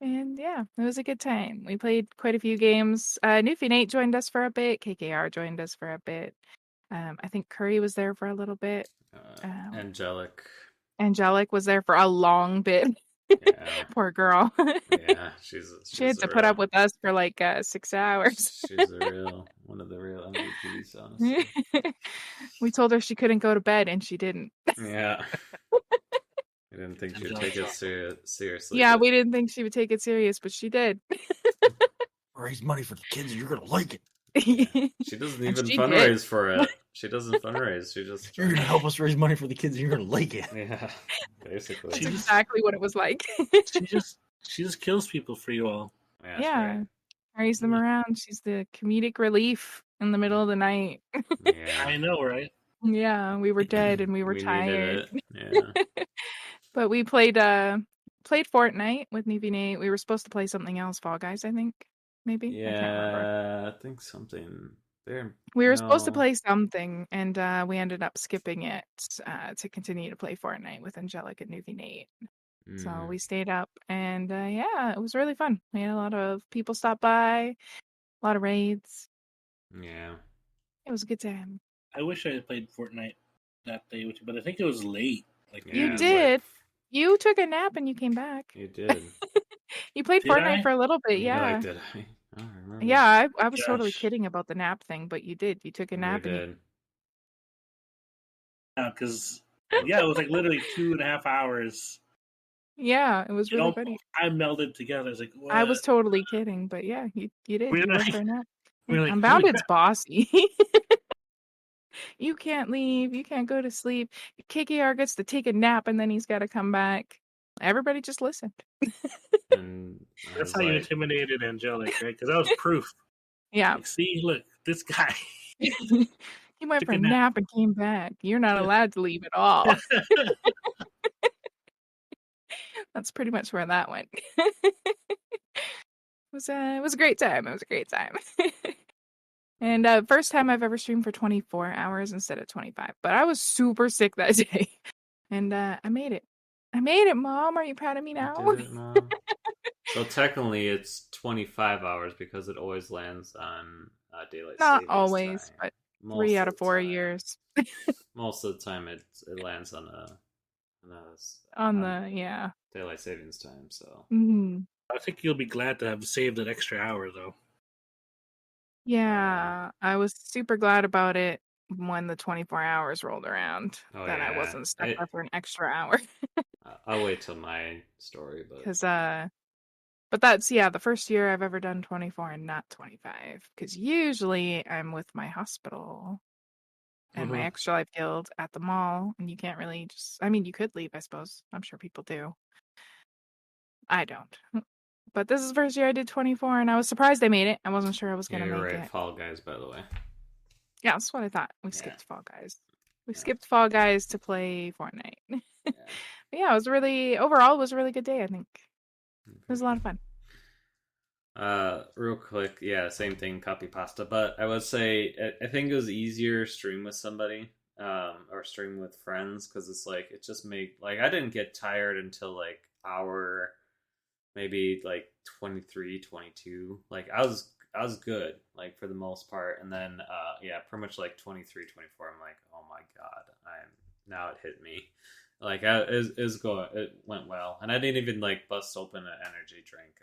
And yeah, it was a good time. We played quite a few games. Newfie Nate joined us for a bit. KKR joined us for a bit. I think Curry was there for a little bit. Angelic was there for a long bit. Yeah. Poor girl. Yeah, she's she had to put up with us for like 6 hours. She's one of the real MVPs, honestly. We told her she couldn't go to bed, and she didn't. Yeah. I didn't think she would take it seriously. Yeah, we didn't think she would take it serious, but she did. Raise money for the kids, and you're gonna like it. Yeah. She doesn't even fundraise for it. She doesn't fundraise. She just you're gonna help us raise money for the kids, and you're gonna like it. Yeah, basically. That's exactly what it was like. she just kills people for you all. Yeah, carries them around. She's the comedic relief in the middle of the night. Yeah, I know, right? Yeah, we were dead and we were tired. Yeah. But we played Fortnite with Newfie Nate. We were supposed to play something else, Fall Guys, I think. Maybe? Yeah, I think something there. We were supposed to play something, and we ended up skipping it to continue to play Fortnite with Angelic and Newfie Nate. So we stayed up, and yeah, it was really fun. We had a lot of people stop by, a lot of raids. Yeah. It was a good time. I wish I had played Fortnite that day with you, but I think it was late. Like you did. You took a nap and you came back. You did. You played Fortnite for a little bit, yeah. Like, did I? I don't remember. Yeah, I was totally kidding about the nap thing, but you did. You took a nap. Did. Yeah, because it was like literally 2.5 hours. Yeah, it was really funny. I melded together. I was like, what? I was totally kidding, but yeah, you did. You went for a nap. Like, Unbounded's bossy. You can't leave. You can't go to sleep. KKR gets to take a nap, and then he's got to come back. Everybody just listened. That's how you intimidated Angelic, right? Because that was proof. Yeah. Like, see, look, this guy. He went for a nap and came back. You're not allowed to leave at all. That's pretty much where that went. It was a great time. It was a great time. And first time I've ever streamed for 24 hours instead of 25. But I was super sick that day. And I made it. I made it, Mom. Are you proud of me now? You did it, Mom. So technically it's 25 hours because it always lands on daylight savings time. Not always, but 3 out of 4 years. Most of the time it lands on daylight savings time. So I think you'll be glad to have saved that extra hour, though. Yeah, I was super glad about it when the 24 hours rolled around. I wasn't stuck there for an extra hour. I'll wait till my story, but that's the first year I've ever done 24 and not 25. Because usually I'm with my hospital and my Extra Life Guild at the mall, and you can't really you could leave, I suppose. I'm sure people do. I don't. But this is the first year I did 24, and I was surprised I made it. I wasn't sure I was going to make it. Fall Guys, by the way. Yeah, that's what I thought. We skipped Fall Guys. We skipped Fall Guys to play Fortnite. But yeah, it was overall, it was a really good day, I think. It was a lot of fun. Real quick, same thing, copy pasta. But I would say, I think it was easier stream with somebody, or stream with friends, because it's like, it just I didn't get tired until like hour... maybe like 23, 22. Like I was good, like for the most part. And then pretty much like 23, 24. I'm like, oh my god, now it hit me. Like it went well, and I didn't even like bust open an energy drink.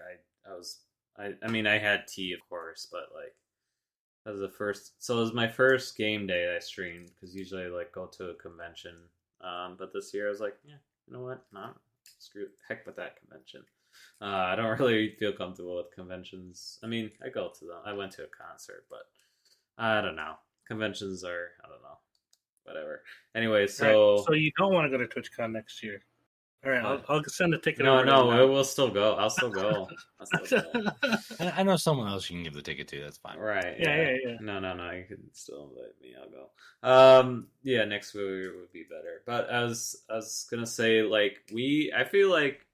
I had tea, of course, but like As the first, so it was my first game day I streamed because usually I like go to a convention. But this year I was like, yeah, you know what? Not screw heck with that convention. I don't really feel comfortable with conventions. I mean, I go to them. I went to a concert, but I don't know. Conventions are, I don't know, whatever. Anyway, so Right. So you don't want to go to TwitchCon next year? All right, I'll send a ticket. no, over no, right we'll still go. I'll still go. I'll still go. I know someone else you can give the ticket to. That's fine. Right. Yeah. No. You can still invite me. I'll go. Yeah, next week would be better. But I was gonna say, like, I feel like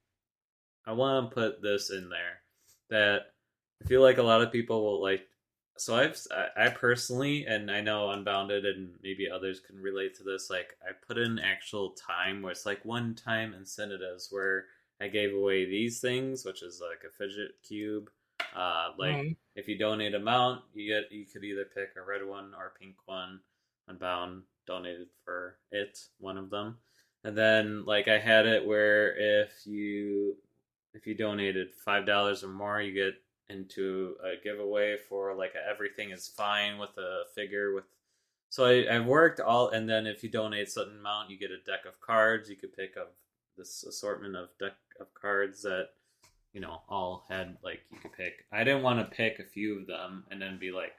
I want to put this in there that I feel like a lot of people will like. So I personally, and I know Unbounded and maybe others can relate to this. Like, I put in actual time where it's like one-time incentives where I gave away these things, which is like a fidget cube. If you donate amount, you could either pick a red one or a pink one. Unbound donated for it, one of them, and then like I had it where if you donated $5 or more, you get into a giveaway for like everything is fine with a figure with. So I've worked all, and then if you donate a certain amount, you get a deck of cards. You could pick up this assortment of deck of cards that all had like you could pick. I didn't want to pick a few of them and then be like,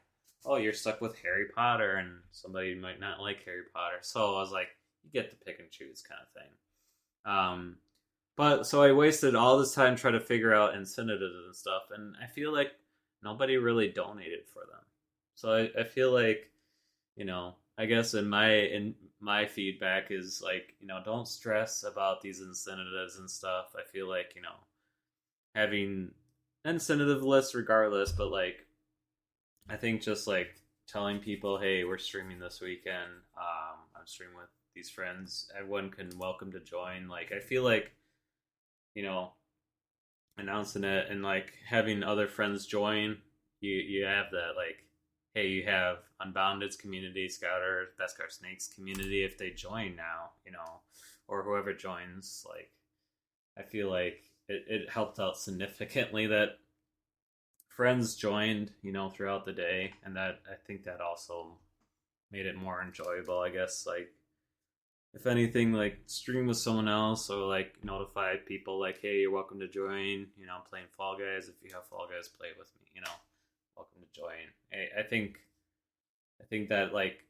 oh, you're stuck with Harry Potter, and somebody might not like Harry Potter. So I was like, you get to pick and choose kind of thing. But so I wasted all this time trying to figure out incentives and stuff, and I feel like nobody really donated for them. So I feel like, I guess in my feedback is like, don't stress about these incentives and stuff. I feel like, having incentive lists regardless, but like, I think just like telling people, hey, we're streaming this weekend. I'm streaming with these friends. Everyone can welcome to join. Like, I feel like, announcing it and like having other friends join, you have that like, hey, you have Unbounded's community, Scouter, Beskar Snake's community. If they join now, or whoever joins, like, I feel like it helped out significantly that friends joined, throughout the day, and that I think that also made it more enjoyable. I guess like, if anything, like stream with someone else or like notify people like, hey, you're welcome to join. I'm playing Fall Guys. If you have Fall Guys, play with me. Welcome to join. I think that like,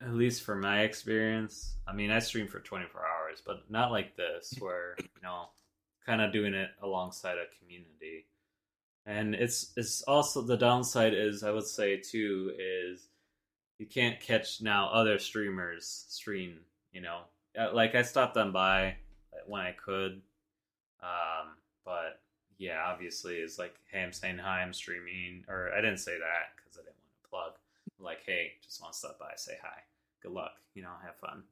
at least for my experience, I mean, I stream for 24 hours, but not like this where kind of doing it alongside a community. And it's also the downside is, I would say too, is you can't catch now other streamers stream. Like I stopped them by when I could, but yeah, obviously it's like, hey, I'm saying hi, I'm streaming, or I didn't say that because I didn't want to plug. Like, hey, just want to stop by, say hi, good luck, have fun.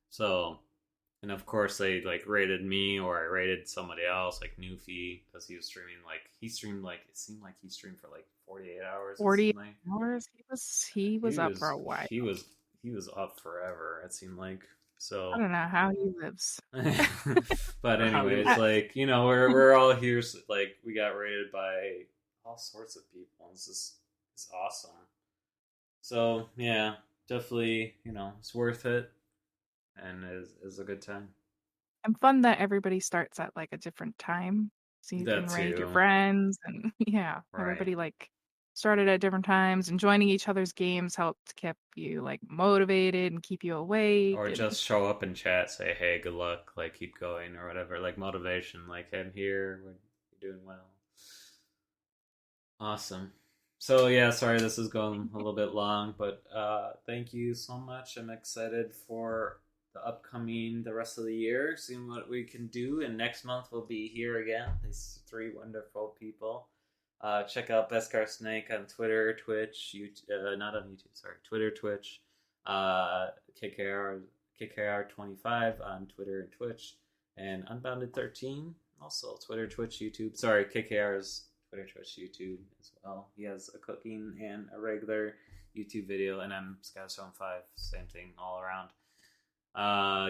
So, and of course they like rated me, or I rated somebody else, like Newfie, because he was streaming. Like it seemed like he streamed for like 48 hours. 40 hours. He was up for a while. He was up forever. It seemed like. So I don't know how he lives. But anyway, it's like, we're all here. Like, we got rated by all sorts of people. It's awesome. So yeah, definitely, it's worth it, and is a good time. And fun that everybody starts at like a different time, so you can raid your friends, and yeah, right. Everybody like started at different times, and joining each other's games helped keep you like motivated and keep you awake. Or just show up in chat, say, hey, good luck, like keep going or whatever, like motivation, like, hey, I'm here, we're doing well. Awesome. So yeah, sorry this is going a little bit long, but thank you so much. I'm excited for the rest of the year, seeing what we can do, and next month we'll be here again, these three wonderful people. Check out Beskar Snake on Twitter, Twitch, not on YouTube, sorry, Twitter, Twitch, KKR 25 on Twitter and Twitch, and Unbounded 13 also Twitter, Twitch, YouTube. Sorry, KKR's Twitter, Twitch, YouTube as well. He has a cooking and a regular YouTube video, and I'm Skyzone 5, same thing all around.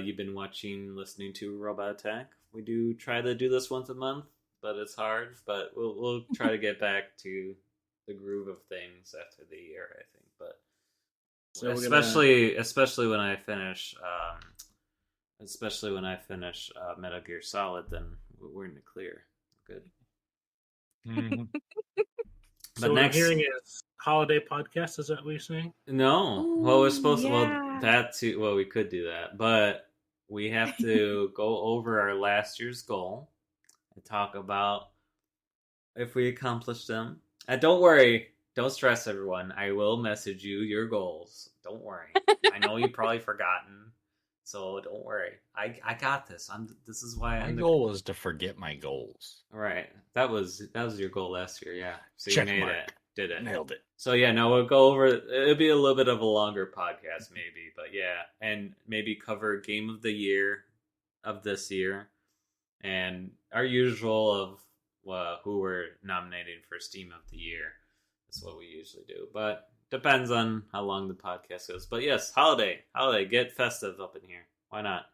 You've been listening to Robot Attack. We do try to do this once a month, but it's hard. But we'll try to get back to the groove of things after the year, I think. But So especially when I finish, Metal Gear Solid, then we're in the clear. Good. Mhm. So But what next, I'm hearing is holiday podcast. Is that what you're saying? no. Well, we're supposed to. Well, yeah. that too. Well, we could do that, but we have to go over our last year's goal and talk about if we accomplished them. And don't worry, don't stress, everyone. I will message you your goals. Don't worry. I know you've probably forgotten, so don't worry. I got this. This is why My I'm goal was to forget my goals. Right. That was your goal last year. Yeah. So Check you made mark. it. Did it. Nailed it. So yeah, no, we'll go over. It'll be a little bit of a longer podcast, maybe, but yeah, and maybe cover game of the year of this year, and our usual of who we're nominating for Steam of the Year. That's what we usually do, but depends on how long the podcast goes. But yes, holiday, get festive up in here. Why not?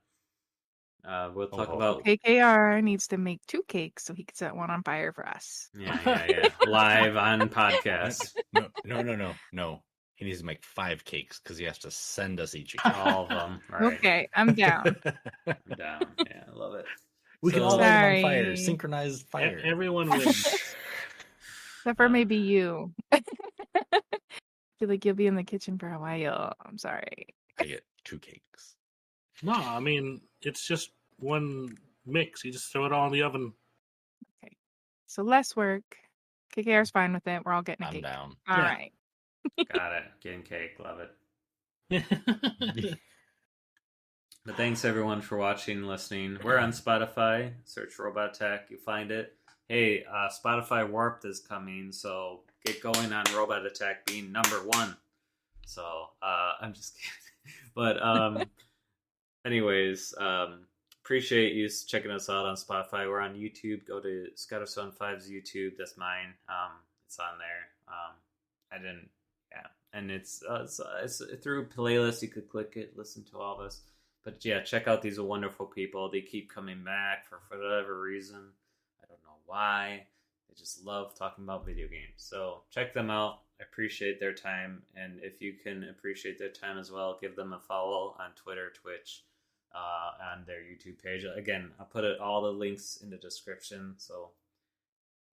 We'll talk about KKR needs to make 2 cakes so he can set one on fire for us. yeah live on podcast. No. He needs to make 5 cakes because he has to send us each a cake. All of them. Right. Okay, I'm down. I'm down. Yeah, I love it. We can So- all light them on fire. Sorry. Synchronized fire. Everyone wins. Except for maybe you. I feel like you'll be in the kitchen for a while. I'm sorry. I get 2 cakes. No, I mean it's just one mix. You just throw it all in the oven. So less work. KKR's fine with it. We're all getting a I'm cake. down. All Yeah. right. Got it. Getting cake. Love it. But thanks everyone for watching and listening. We're on Spotify. Search Robot Attack. You find it. Hey, Spotify Warped is coming, so get going on Robot Attack being number 1. So I'm just kidding. But anyways, appreciate you checking us out on Spotify. We're on YouTube. Go to Scatter75's YouTube. That's mine. It's on there. And it's through playlist. You could click it, listen to all of us. But yeah, check out these wonderful people. They keep coming back for whatever reason. I don't know why. They just love talking about video games. So check them out. I appreciate their time. And if you can appreciate their time as well, give them a follow on Twitter, Twitch, on their YouTube page. Again, I'll put all the links in the description. So,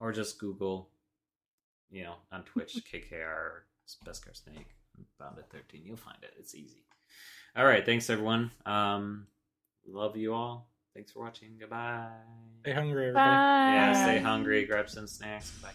or just Google, on Twitch, KKR Beskar Snake, Bound at 13. You'll find it. It's easy. All right. Thanks, everyone. Love you all. Thanks for watching. Goodbye. Stay hungry, everybody. Bye. Yeah, stay hungry. Grab some snacks. Bye.